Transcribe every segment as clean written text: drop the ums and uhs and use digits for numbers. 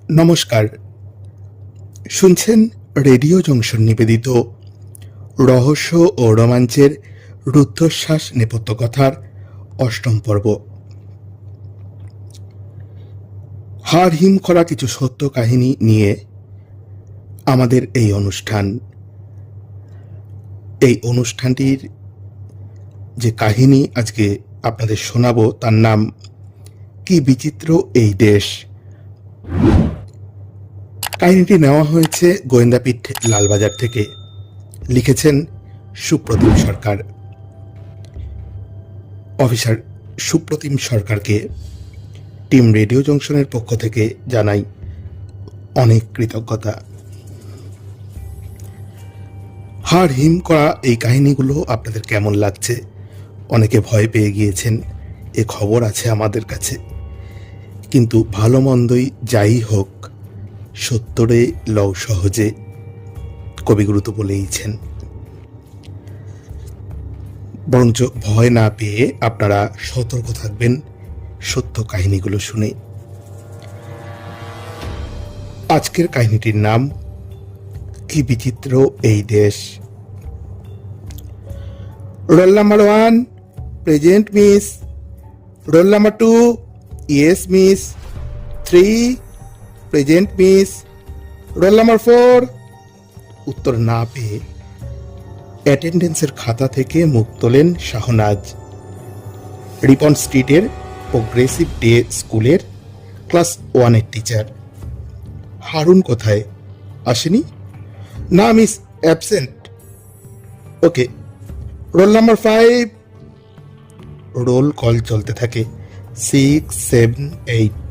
নমস্কার, শুনছেন radio junction নিবেদিত রহস্য ও রোমাঞ্চের রুদ্ধশ্বাস নেপথ্য কথার অষ্টম পর্ব। হাড় হিম করা কিছু সত্য কাহিনী নিয়ে আমাদের এই অনুষ্ঠানটির যে কাহিনী আজকে আপনাদের শোনাবো তার নাম কি বিচিত্র এই দেশ। কাহিনীটি নেওয়া হয়েছে গোয়েন্দাপীঠ লালবাজার থেকে। লিখেছেন সুপ্রতিম সরকার। অফিসার সুপ্রতিম সরকারকে টিম রেডিও জংশনের পক্ষ থেকে জানাই অনেক কৃতজ্ঞতা। হাড় হিম করা এই কাহিনীগুলো আপনাদের কেমন লাগছে? অনেকে ভয় পেয়ে গিয়েছেন, এ খবর আছে আমাদের কাছে। কিন্তু ভালো মন্দই যাই হোক, সত্যরে লও সহজে, কবিগুরু তো বলেইছেন। বরঞ্চ ভয় না পেয়ে আপনারা সতর্ক থাকবেন সত্য কাহিনীগুলো শুনে। আজকের কাহিনীটির নাম কি বিচিত্র এই দেশ। Roll number 1 present miss. Roll number 2 yes miss. 3 present miss. Roll number 4। উত্তর না পেয়ে অ্যাটেন্ডেন্সের খাতা থেকে মুখ তোলেন শাহনাজ। রিপন স্ট্রিটের প্রোগ্রেসিভ ডে স্কুলের ক্লাস 1-এর টিচার। হারুন কোথায়? আসেনি? না মিস, অ্যাবসেন্ট। ওকে, রোল নাম্বার 5। রোল কল চলতে থাকে। 6, 7, 8।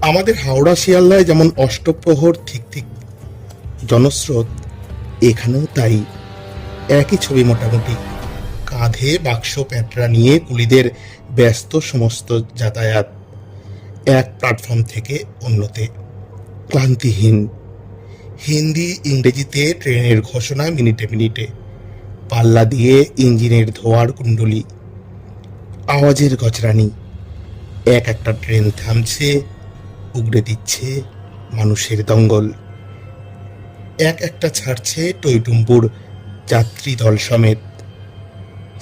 আমাদের হাওড়া শিয়ালদায় যেমন অষ্টপ্রহর ঠিক ঠিক জনস্রোত, এখানেও তাই। একই ছবি মোটামুটি। কাঁধে বাক্স প্যাঁটরা নিয়ে কুলিদের ব্যস্ত সমস্ত যাতায়াত, এক প্ল্যাটফর্ম থেকে অন্যতে, ক্লান্তিহীন। হিন্দি ইংরেজিতে ট্রেনের ঘোষণা মিনিটে মিনিটে, পাল্লা দিয়ে ইঞ্জিনের ধোঁয়ার কুণ্ডলি, আওয়াজের গজরানি। এক একটা ট্রেন থামছে, উগড়ে দিচ্ছে মানুষের দঙ্গল। এক একটা ছাড়ছে টইটুম্বুর যাত্রী দল সমেত।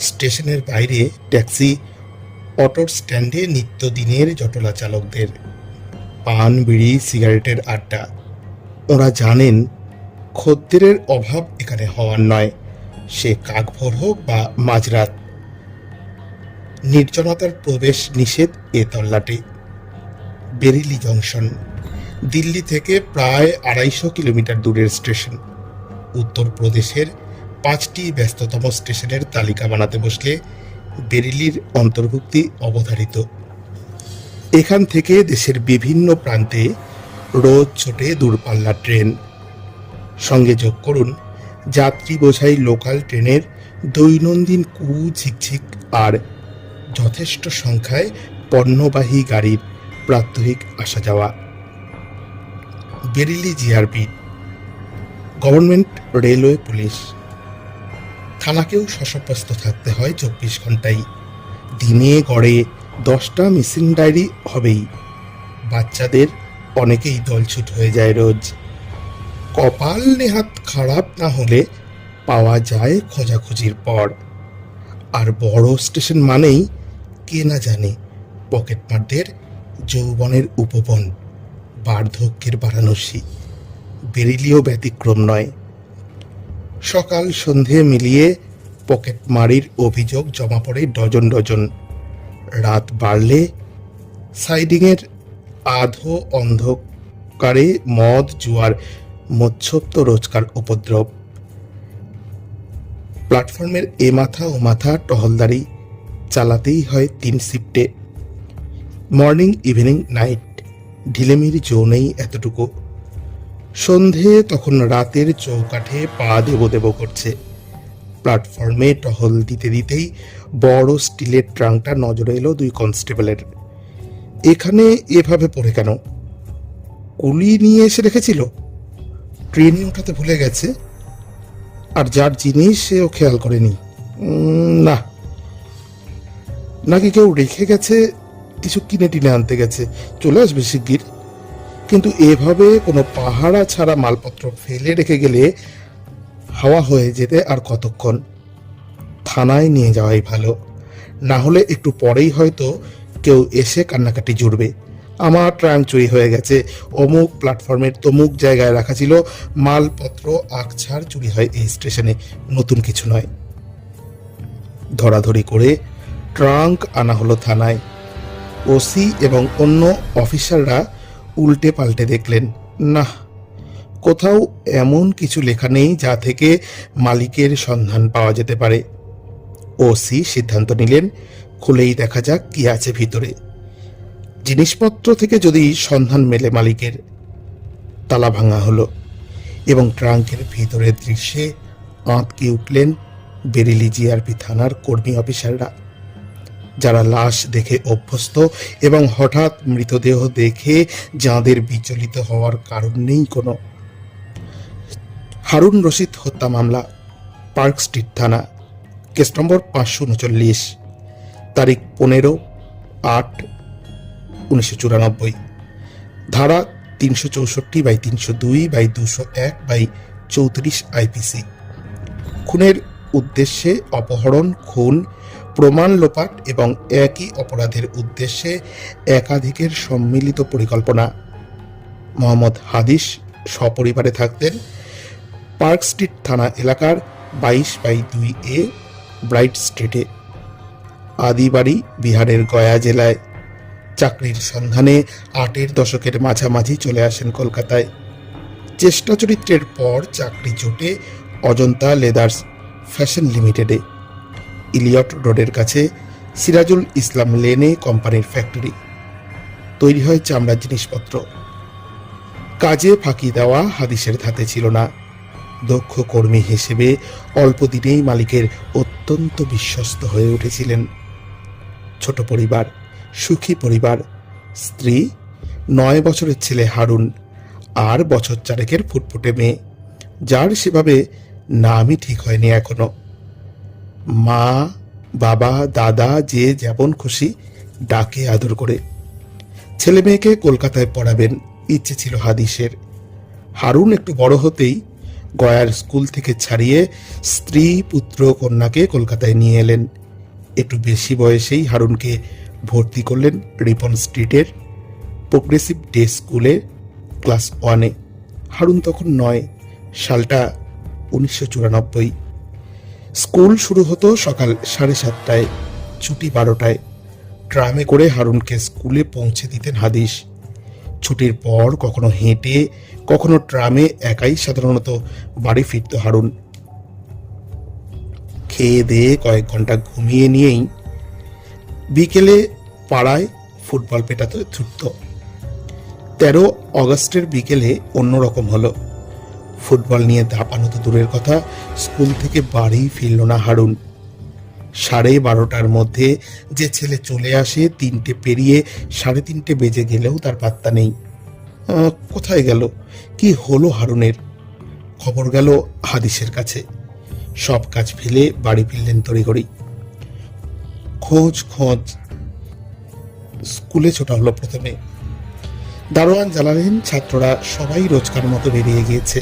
স্টেশনের বাইরে ট্যাক্সি, অটোর স্ট্যান্ডে নিত্যদিনের জটলা চালকদের পান, বিড়ি, সিগারেটের আড্ডা। ওরা জানেন খদ্দেরের অভাব এখানে হওয়ার নয়, সে কাকভোর হোক বা মাঝরাত। নির্জনতার প্রবেশ নিষেধ এ তল্লাটে। বেরিলি জংশন দিল্লি থেকে প্রায় 250 কিলোমিটার দূরের স্টেশন। উত্তরপ্রদেশের 5টি ব্যস্ততম স্টেশনের তালিকা বানাতে বসলে বেরিলির অন্তর্ভুক্তি অবধারিত। এখান থেকে দেশের বিভিন্ন প্রান্তে রোজ ছোটে দূরপাল্লার ট্রেন। সঙ্গে যোগ করুন যাত্রী বোঝাই লোকাল ট্রেনের দৈনন্দিন ঝিকঝিক আর যথেষ্ট সংখ্যায় পণ্যবাহী গাড়ির প্রাত্যহিক আসা যাওয়া। Bareilly GRP, government railway police. থানাকেও সশস্ত্র থাকতে হয় 24 ঘন্টাই। দিনে গড়ে 10টা মিসিং ডায়েরি হবেই। বাচ্চাদের অনেকেই দলছুট হয়ে যায় রোজ। কপাল নেহাত খারাপ না হলে পাওয়া যায় খোঁজাখুঁজির পর। আর বড় স্টেশন মানেই কে না জানে পকেটমারদের যৌবনের উপবন, বার্ধক্যের বারাণসী। বেরিলিও ব্যতিক্রম নয়। সকাল সন্ধে মিলিয়ে পকেটমারির অভিযোগ জমা পড়ে ডজন ডজন। রাত বাড়লে সাইডিংয়ের আধো অন্ধকারে মদ জুয়ার মৎস্যপ্ত রোজকার উপদ্রব। প্ল্যাটফর্মের এ মাথা ও মাথা টহলদারি চালাতেই হয় 3 শিফটে, মর্নিং, ইভিনিং, নাইট। ঢিলেমির জো নেই এতটুকু। সন্ধে তখন রাতের চৌকাঠে পা দেব দেব করছে। প্ল্যাটফর্মে টহল দিতে দিতেই বড় স্টিলের ট্রাঙ্কটা নজরে এলো 2 কনস্টেবলের। এখানে এভাবে পড়ে কেন? কুলি নিয়ে এসে রেখেছিল? ট্রেনে ওঠাতে ভুলে গেছে? আর যার জিনিস সেও খেয়াল করেনি? না, নাকি কেউ রেখে গেছে, কিছু কিনে টিনে আনতে গেছে। চলে আসবে শিগগির। কিন্তু এভাবে কোনো পাহারা ছাড়া মালপত্র ফেলে রেখে গেলে হাওয়া হয়ে যেতে আর কতক্ষণ। থানায় নিয়ে যাওয়াই ভালো, না হলে একটু পরেই হয়তো কেউ এসে কান্নাকাটি জুড়বে, আমার ট্রাঙ্ক চুরি হয়ে গেছে, অমুক প্ল্যাটফর্মের তমুক জায়গায় রাখা ছিল, মালপত্র আকছাড় চুরি হয় এই স্টেশনে, নতুন কিছু নয়। ধরাধরি করে ট্রাঙ্ক আনা হলো থানায়। ওসি এবং অন্য অফিসাররা উল্টে পাল্টে দেখলেন, না, কোথাও এমন কিছু লেখা নেই যা থেকে মালিকের সন্ধান পাওয়া যেতে পারে। ওসি সিদ্ধান্ত নিলেন, খুলেই দেখা যাক কি আছে ভিতরে। জিনিসপত্র থেকে যদি সন্ধান মেলে মালিকের, তালা ভাঙা হলো এবং ট্রাঙ্কের ভিতরের দৃশ্যে আঁতকে উঠলেন বেরেলি জিআরপি থানার কর্মী অফিসাররা, যারা লাশ দেখে অভ্যস্ত এবং হঠাৎ মৃতদেহ দেখে যাঁদের বিচলিত হওয়ার কারণ নেই কোনো। হারুন রশিদ হত্যা মামলা, পার্ক স্ট্রিট থানা, কেস নম্বর 539, তারিখ 15/8/1994, ধারা 364/302/201/34 আইপিসি। খুনের উদ্দেশ্যে অপহরণ, খুন, প্রমাণ লোপাট এবং একই অপরাধের উদ্দেশ্যে একাধিকের সম্মিলিত পরিকল্পনা। মোহাম্মদ হাদিস সপরিবারে থাকতেন পার্ক স্ট্রিট থানা এলাকার 22/2A ব্রাইট স্ট্রিটে। আদিবাড়ি বিহারের গয়া জেলায়। চাকরির সন্ধানে 8-এর দশকের মাঝামাঝি চলে আসেন কলকাতায়। চেষ্টা চরিত্রের পর চাকরি জোটে অজন্তা লেদার্স ফ্যাশন লিমিটেডে, ইলিয়ট রোডের কাছে সিরাজুল ইসলাম লেনে কোম্পানির ফ্যাক্টরি। তৈরি হয় চামড়ার জিনিসপত্র। কাজে ফাঁকি দেওয়া হাদিসের ধাতে ছিল না। দক্ষ কর্মী হিসেবে অল্প দিনেই মালিকের অত্যন্ত বিশ্বস্ত হয়ে উঠেছিলেন। ছোট পরিবার, সুখী পরিবার, স্ত্রী, 9 বছরের ছেলে হারুন, আর বছর 4-এর ফুটফুটে মেয়ে, যার সেভাবে নামই ঠিক হয়নি এখনো। মা, বাবা, দাদা যে যেমন খুশি ডাকে আদর করে। ছেলে মেয়েকে কলকাতায় পড়াবেন ইচ্ছে ছিল হাদিসের। হারুন একটু বড় হতেই গয়ার স্কুল থেকে ছাড়িয়ে স্ত্রী, পুত্র, কন্যাকে কলকাতায় নিয়ে এলেন। একটু বেশি বয়সেই হারুনকে ভর্তি করলেন রিপন স্ট্রিটের প্রোগ্রেসিভ ডে স্কুলে ক্লাস 1-এ। হারুন তখন 9, সালটা 1994। স্কুল শুরু হতো সকাল 7:30টায়, ছুটি 12টায়। ট্রামে করে হারুনকে স্কুলে পৌঁছে দিতেন হাদিস। ছুটির পর কখনো হেঁটে, কখনো ট্রামে একাই সাধারণত বাড়ি ফিরত হারুন। খেয়ে দিয়ে কয়েক ঘন্টা ঘুমিয়ে নিয়েই বিকেলে পাড়ায় ফুটবল পেটাতে ছুটত। 13 অগস্টের বিকেলে অন্যরকম হলো। ফুটবল নিয়ে দাপানো তো দূরের কথা, স্কুল থেকে বাড়ি ফিরল না হারুন। 12:30টার মধ্যে যে ছেলে চলে আসে 3টে পেরিয়ে 3:30 বেজে গেলেও তার পাত্তা নেই। কোথায় গেল, কি হলো হারুনের? খবর গেল হাদিসের কাছে। সব কাজ ফেলে বাড়ি ফিরলেন তড়িঘড়ি। খোঁজ স্কুলে ছোটা হলো প্রথমে। দারোয়ান জানালেন ছাত্ররা সবাই রোজকার মতো বেরিয়ে গিয়েছে।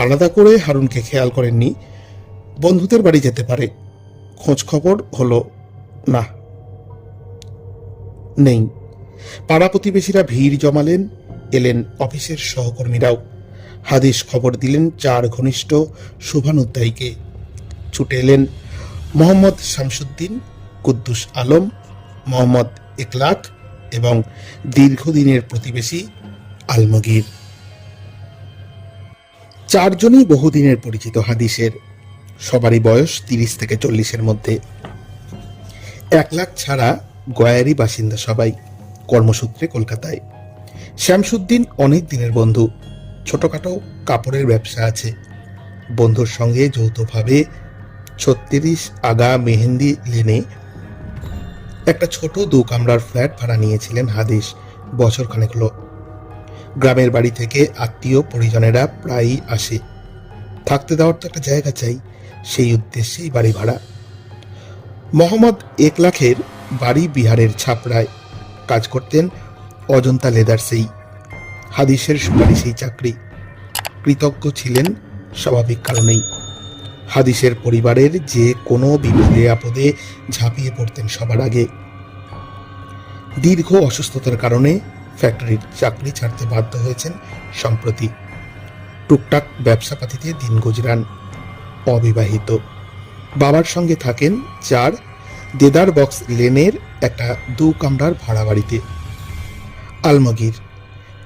আলাদা করে হারুনকে খেয়াল করেননি, বন্ধুদের বাড়ি যেতে পারে। খোঁজ খবর হলো না, নেই। পাড়া প্রতিবেশীরা ভিড় জমালেন, এলেন অফিসের সহকর্মীরাও। হাদিস খবর দিলেন 4 ঘনিষ্ঠ শুভানুধ্যায়ীকে। ছুটে এলেন মোহাম্মদ শামসুদ্দিন, কুদ্দুস আলম, মোহাম্মদ ইকলাক এবং দীর্ঘদিনের প্রতিবেশী আলমগীর। 4 জনই বহুদিনের পরিচিত হাদিসের। সবারই বয়স 30 থেকে 40-এর মধ্যে। ইকলাক ছাড়া গয়ারই বাসিন্দা সবাই, কর্মসূত্রে কলকাতায়। শামসুদ্দিন অনেক দিনের বন্ধু, ছোটখাটো কাপড়ের ব্যবসা আছে। বন্ধুর সঙ্গে যৌথভাবে 36 আগা মেহেন্দি লেনে একটা ছোট 2 কামরার ফ্ল্যাট ভাড়া নিয়েছিলেন হাদিস বছরখানেক হলো। গ্রামের বাড়ি থেকে আত্মীয় পরিজনেরা প্রায়ই আসে। থাকতে দেওয়ার তো একটা জায়গা চাই, সেই উদ্দেশ্যেই বাড়ি ভাড়া। মোহাম্মদ ইকলাকের বাড়ি বিহারের ছাপড়ায়, কাজ করতেন অজন্তা লেদার্সেই। হাদিসের সুপারিশেই চাকরি। কৃতজ্ঞ ছিলেন স্বাভাবিক কারণেই। হাদিসের পরিবারের যে কোনো বিপদে আপদে ঝাঁপিয়ে পড়তেন সবার আগে। দীর্ঘ অসুস্থতার কারণে ফ্যাক্টরির চাকরি ছাড়তে বাধ্য হয়েছেন সম্প্রতি। টুকটাক ব্যবসাপাতিতে দিন গুজরান। অবিবাহিত। বাবার সঙ্গে থাকেন 4 দেদার বক্স লেনের একটা 2 কামরার ভাড়া বাড়িতে। আলমগীর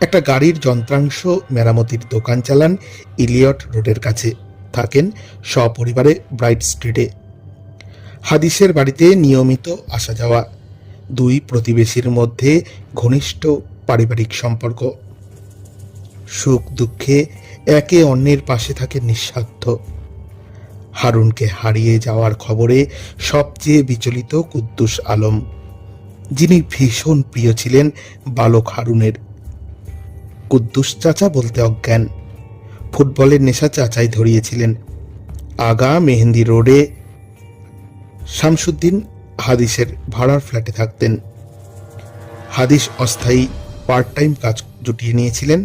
একটা গাড়ির যন্ত্রাংশ মেরামতির দোকান চালান ইলিয়ট রোডের কাছে। থাকেন সপরিবারে ব্রাইট স্ট্রিটে। হাদিসের বাড়িতে নিয়মিত আসা যাওয়া। 2 প্রতিবেশীর মধ্যে ঘনিষ্ঠ পারিবারিক সম্পর্ক। সুখ দুঃখে একে অন্যের পাশে থাকে নিঃস্বার্থ। হারুনকে হারিয়ে যাওয়ার খবরে সবচেয়ে বিচলিত কুদ্দুস আলম, যিনি ভীষণ প্রিয় ছিলেন বালক হারুনের। কুদ্দুস চাচা বলতে অজ্ঞান। ফুটবলের নেশা চাচাই ধরিয়েছিলেন। আগা মেহেন্দি রোডে শামসুদ্দিন হাদিসের ভাড়ার ফ্ল্যাটে থাকতেন। হাদিস অস্থায়ী পার্ট টাইম কাজ জুটিয়ে নিয়েছিলেন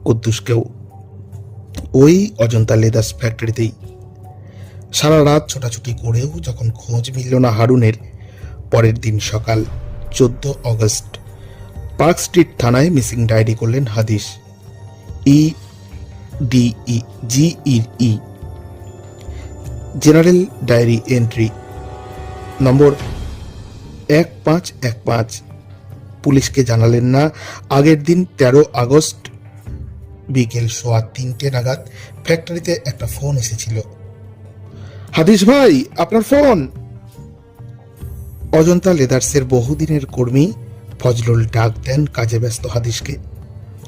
কুদ্দুসকেও, ওই অজন্তা লেদার্স ফ্যাক্টরিতেই। সারা রাত ছোটাছুটি করেও যখন খোঁজ মিলল না হারুনের, পরের দিন সকাল 14 অগস্ট পার্ক স্ট্রিট থানায় মিসিং ডায়েরি করলেন হাদিস। GEE জেনারেল ডায়েরি এন্ট্রি নম্বর 1515। পুলিশকে জানালেন না। আগের দিন 13 আগস্ট বিকেল 3:15 নাগাদ ফ্যাক্টরিতে একটা ফোন এসেছিল। হাদিস ভাই, আপনার ফোন। অজন্তা লেদার্সের বহুদিনের কর্মী ফজলুল ডাক দেন কাজে ব্যস্ত হাদিসকে।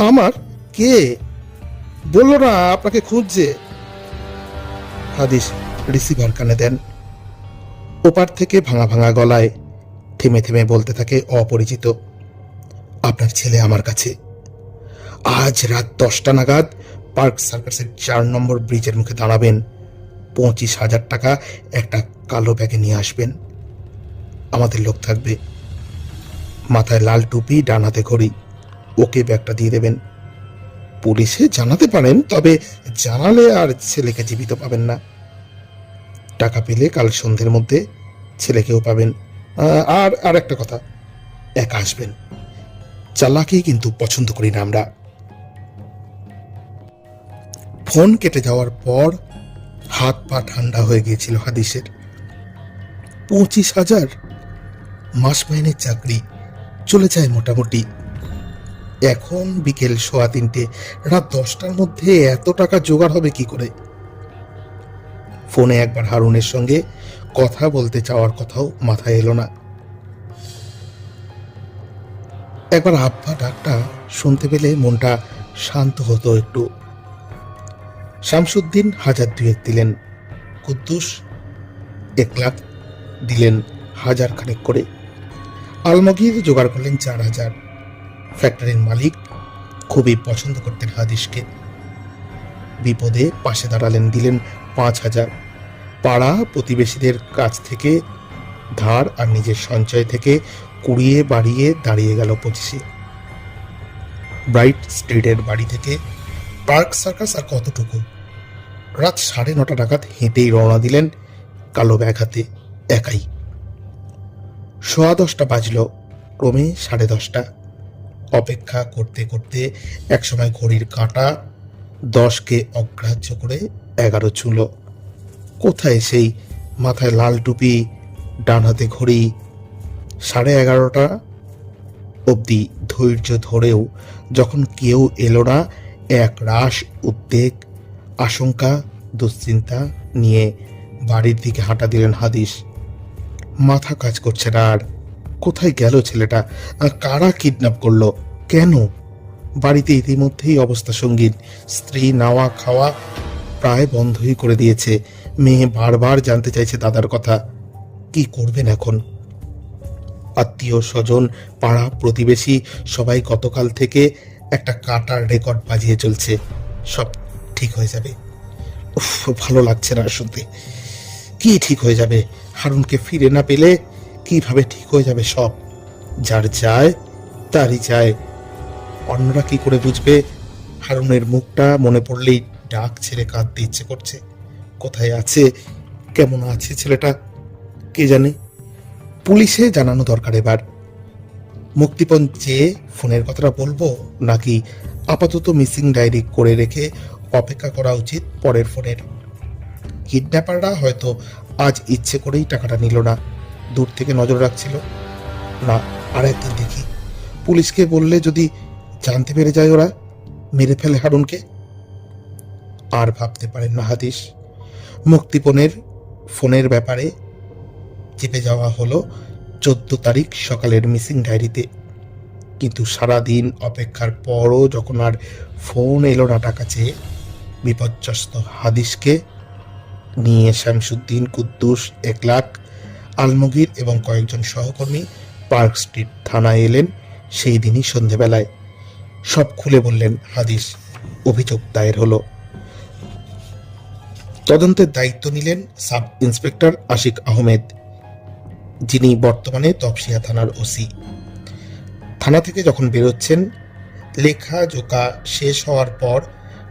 আমার? কে? বললো না আপনাকে খুঁজছে। হাদিস রিসিভার কানে দেন। ওপার থেকে ভাঙা ভাঙা গলায় থেমে থেমে বলতে থাকে অপরিচিত, আপনার ছেলে আমার কাছে। আজ রাত 10টা নাগাদ পার্ক সার্কাসের 4 নম্বর ব্রিজের মুখে দাঁড়াবেন। 25,000 টাকা একটা কালো ব্যাগে নিয়ে আসবেন। আমাদের লোক থাকবে। মাথায় লাল টুপি, ডান হাতে ঘড়ি। ওকে ব্যাগটা দিয়ে দেবেন। পুলিশে জানাতে পারেন, তবে জানালে আর ছেলেকে জীবিত পাবেন না। টাকা পেলে কাল সন্ধ্যের মধ্যে ছেলেকেও পাবেন। আর একটা কথা, একা আসবেন। চালাকি কিন্তু পছন্দ করি না আমরা। ফোন কেটে যাওয়ার পর হাত পা ঠান্ডা হয়ে গিয়েছিল হাদিসের। 25,000 মাস মাইনের চাকরি চলে যায় মোটামুটি। এখন বিকেল 3:15, রাত 10টার মধ্যে এত টাকা জোগাড় হবে কি করে? ফোনে একবার হারুনের সঙ্গে কথা বলতে চাওয়ার কথাও মাথায় এলো না। একবার আব্বা ডাকটা শুনতে পেলে মনটা শান্ত হতো একটু। শামসুদ্দিন 1,000 দিলেন। কুদ্দুস 1 লাখ দিলেন 1,000 খানেক করে। আলমগীর জোগাড় করলেন 4,000। ফ্যাক্টরির মালিক খুবই পছন্দ করতেন হাদিসকে। বিপদে পাশে দাঁড়ালেন, দিলেন 5,000। পাড়া প্রতিবেশীদের কাছ থেকে ধার আর নিজের সঞ্চয় থেকে কুড়িয়ে বাড়িয়ে দাঁড়িয়ে গেল 25-এ। ব্রাইট স্ট্রিটের বাড়ি থেকে পার্ক সার্কাস আর কতটুকু? রাত 9:30 নাগাদ হেঁটেই রওনা দিলেন কালো ব্যাগ হাতে, একাই। 10:15 বাজল, ক্রমে 10:30। অপেক্ষা করতে করতে একসময় ঘড়ির কাঁটা 10কে অগ্রাহ্য করে 11 ছুঁল। কোথায় সেই মাথায় লাল টুপি, ডান হাতে ঘড়ি? 11:30 অবধি ধৈর্য ধরেও যখন কেউ এলো না, এক রাশ উদ্বেগ, আশঙ্কা, দুশ্চিন্তা নিয়ে বাড়ির দিকে হাঁটা দিলেন হাদিস। মাথা কাজ করছে না আর। কোথায় গেল ছেলেটা? কারা কিডন্যাপ করলো? কেন? বাড়িতে ইতিমধ্যেই অবস্থা সঙ্গীন। স্ত্রী নাওয়া খাওয়া প্রায় বন্ধই করে দিয়েছে। মেয়ে বারবার জানতে চাইছে দাদার কথা। কি করবেন এখন? আত্মীয় স্বজন, পাড়া প্রতিবেশী সবাই গতকাল থেকে একটা কাটার রেকর্ড বাজিয়ে চলছে। সব ঠিক হয়ে যাবে। ভালো লাগছে না শুনতে। কি ঠিক হয়ে যাবে? হারুনকে ফিরে না পেলে কিভাবে ঠিক হয়ে যাবে সব? যার যায় তারই যায়। অন্যরা কি করে বুঝবে? হারুনের মুখটা মনে পড়লেই ডাক ছেড়ে কাঁদতে ইচ্ছে করছে। কোথায় আছে, কেমন আছে ছেলেটা, কে জানে। পুলিশে জানানো দরকার এবার। মুক্তিপণ চেয়ে ফোনের কথাটা বলবো, নাকি আপাতত মিসিং ডায়েরি করে রেখে অপেক্ষা করা উচিত পরের ফোনের? কিডন্যাপাররা হয়তো আজ ইচ্ছে করেই টাকাটা নিল না, দূর থেকে নজর রাখছিল। না, আর একদিন দেখি। পুলিশকে বললে যদি জানতে পেরে যায় ওরা, মেরে ফেলে হারুনকে। আর ভাবতে পারেন না হাদিস। মুক্তিপণের ফোনের ব্যাপারে চেপে যাওয়া হলো 14 তারিখ সকালের মিসিং ডায়েরিতে। কিন্তু সারাদিন অপেক্ষার পরও যখন আর ফোন এলো না টাকা চেয়ে, বিপর্যস্ত হাদিসকে নিয়ে শামসুদ্দিন, কুদ্দুস, একলাখ, আলমগীর এবং কয়েকজন সহকর্মী পার্ক স্ট্রিট থানায় এলেন সেই দিনই সন্ধেবেলায়। সব খুলে বললেন হাদিস। অভিযোগ দায়ের হলো। তদন্তের দায়িত্ব নিলেন সাব ইন্সপেক্টর আশিক আহমেদ, যিনি বর্তমানে তপসিয়া থানার ওসি। থানা থেকে যখন বেরোচ্ছেন, লেখা জোকা শেষ হওয়ার পর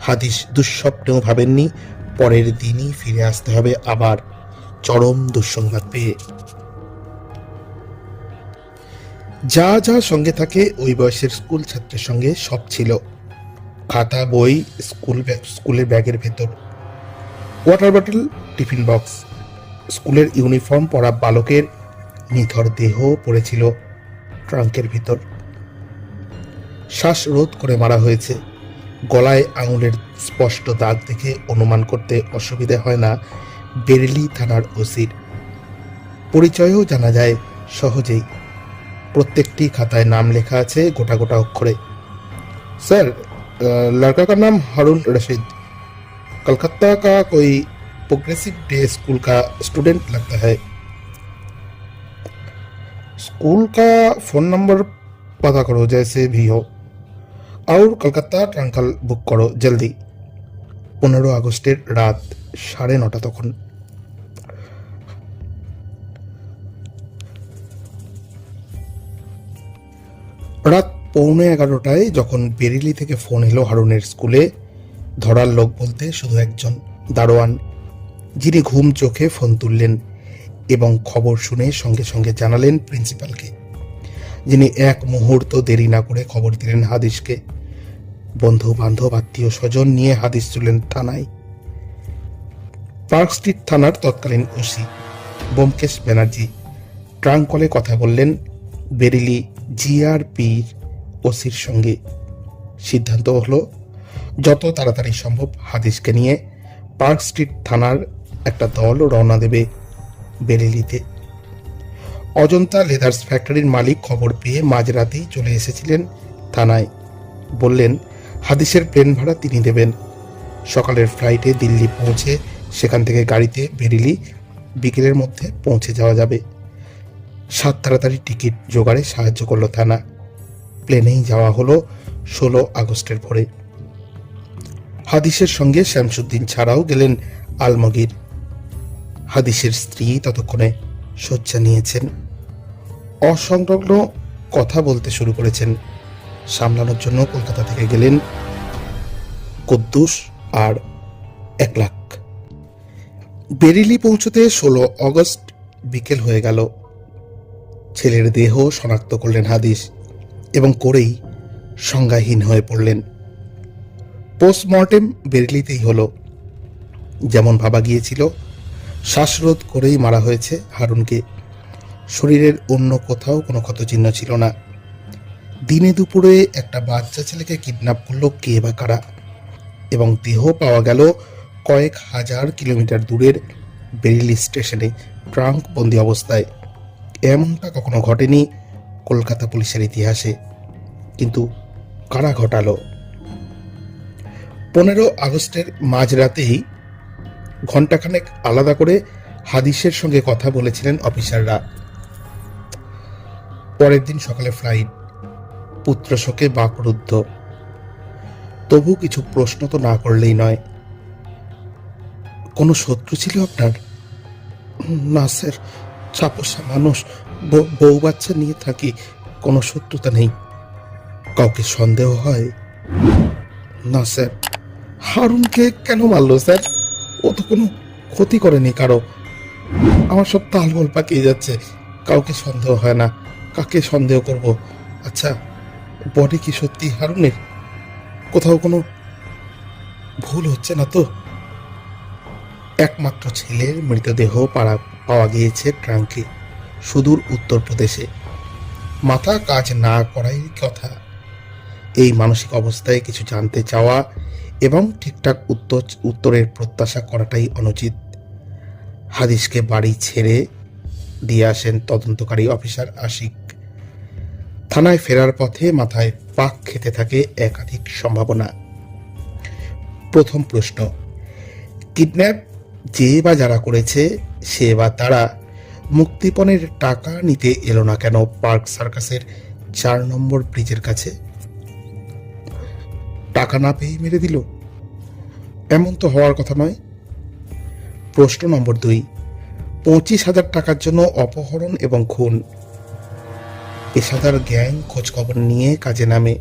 হাদিস দুঃস্বপ্নেও ভাবেননি পরের দিনই ফিরে আসতে হবে আবার চরম দুঃসংবাদ পেয়ে। যা যা সঙ্গে থাকে ওই বয়সের স্কুল ছাত্রের সঙ্গে সব ছিল। খাতা, বই, স্কুলের ব্যাগের ভেতর, ওয়াটার বটল, টিফিন বক্স। স্কুলের ইউনিফর্ম পরা বালকের নিথর দেহ পড়েছিল ট্রাঙ্কের ভিতর। শ্বাসরোধ করে মারা হয়েছে। গলায় আঙুলের স্পষ্ট দাগ দেখে অনুমান করতে অসুবিধে হয় না বেরেলি থানার ওসির। পরিচয়ও জানা যায় সহজেই। প্রত্যেকটি খাতায় নাম লেখা আছে গোটা গোটা অক্ষরে। স্যার, लड़का का नाम हारून रशीद, कलकत्ता का कोई प्रोग्रेसिव डे स्कूल का स्टूडेंट लगता है। स्कूल का फोन नंबर पता करो जैसे भी हो, और कलकत्ता ट्रांकल बुक करो जल्दी। 15 আগস্টের রাত 9:30 তখন। রাত 11:15 যখন বেরিলি থেকে ফোন এলো হারুনের স্কুলে, ধরার লোক বলতে শুধু একজন, দারোয়ান, যিনি ঘুম চোখে ফোন তুললেন এবং খবর শুনে সঙ্গে সঙ্গে জানালেন প্রিন্সিপালকে, যিনি এক মুহূর্ত দেরি না করে খবর দিলেন হাদিসকে। বন্ধু বান্ধব, আত্মীয় স্বজন নিয়ে হাদিস চলেন থানায়। পার্ক স্ট্রিট থানার তৎকালীন ওসি ব্যোমকেশ ব্যানার্জি ট্রাঙ্ক কলে কথা বললেন বেরিলি জিআরপির ওসির সঙ্গে। সিদ্ধান্ত হলো যত তাড়াতাড়ি সম্ভব হাদিসকে নিয়ে পার্ক স্ট্রিট থানার একটা দল রওনা দেবে বেরিলিতে। অজন্তা লেদার্স ফ্যাক্টরির মালিক খবর পেয়ে মাঝরাতেই চলে এসেছিলেন থানায়। বললেন হাদিসের প্লেন ভাড়া তিনি দেবেন। সকালের ফ্লাইটে দিল্লি পৌঁছে সেখান থেকে গাড়িতে বেরিলি বিকেলের মধ্যে পৌঁছে যাওয়া যাবে। সাত তাড়াতাড়ি টিকিট জোগাড়ে সাহায্য করল থানা। প্লেনেই যাওয়া হলো 16 আগস্টের ভোরে। হাদিসের সঙ্গে শামসুদ্দিন ছাড়াও গেলেন আলমগীর। হাদিসের স্ত্রী ততক্ষণে শয্যা নিয়েছেন। অসংলগ্ন কথা বলতে শুরু করেছেন। সামলানোর জন্য কলকাতা থেকে গেলেন কুদ্দুস আর একলাখ। বেরিলি পৌঁছতে 16 আগস্ট বিকেল হয়ে গেল। ছেলের দেহ শনাক্ত করলেন হাদিস এবং করেই সংজ্ঞাহীন হয়ে পড়লেন। পোস্টমর্টেম বেরিলিতেই হলো। যেমন ভাবা গিয়েছিল, শ্বাসরোধ করেই মারা হয়েছে হারুনকে। শরীরের অন্য কোথাও কোনো ক্ষতচিহ্ন ছিল না। দিনে দুপুরে একটা বাচ্চা ছেলেকে কিডন্যাপ করলো কে বা কারা, এবং দেহ পাওয়া গেল কয়েক হাজার কিলোমিটার দূরের বেরিলি স্টেশনে ট্রাঙ্ক বন্দি অবস্থায়। এমনটা কখনো ঘটেনি কলকাতা পুলিশের ইতিহাসে। কিন্তু কারা ঘটালো? 15 আগস্টের মাঝরাতেই ঘণ্টাখানেক আলাদা করে হাদিসের সঙ্গে কথা বলেছিলেন অফিসাররা। পরের দিন সকালে ফ্লাইট। পুত্র শোকে বাকরুদ্ধ। তবু কিছু প্রশ্ন তো না করলেই নয়। কোনো শত্রু ছিল আপনার? না স্যার, ছাপোষা মানুষ, বউ বাচ্চা নিয়ে থাকি, কোনো শত্রুতা নেই। কাউকে সন্দেহ হয়? না স্যার। হারুনকে কেন মারলো স্যার? ও তো কোনো ক্ষতি করেনি কারো। আমার সব তালগোল পাকিয়ে যাচ্ছে। কাউকে সন্দেহ হয় না, কাকে সন্দেহ করব? আচ্ছা, বডি কি সত্যি হারুনের? কোথাও কোনো ভুল হচ্ছে না তো? একমাত্র ছেলের মৃতদেহ পাওয়া গিয়েছে ট্রাঙ্কে, সুদূর উত্তরপ্রদেশে। মাথা কাজ না করাই কথা। এই মানসিক অবস্থায় কিছু জানতে চাওয়া এবং ঠিকঠাক উত্তরের প্রত্যাশা করাটাই অনুচিত। হাদিসকে বাড়ি ছেড়ে দিয়ে আসেন তদন্তকারী অফিসার আশিক। থানায় ফেরার পথে মাথায় পাক খেতে থাকে একাধিক সম্ভাবনা। প্রথম প্রশ্ন, কিডন্যাপ যে বা যারা করেছে সে বা তারা মুক্তিপণের টাকা নিতে এলো না কেন পার্ক সার্কাসের 4 নম্বর ব্রিজের কাছে? টাকা না পেয়ে মেরে দিল? এমন তো হওয়ার কথা নয়। প্রশ্ন নম্বর 2, 25,000 টাকার জন্য অপহরণ এবং খুন। পেশাদার গ্যাং খোঁজখবর নিয়ে কাজে নামে।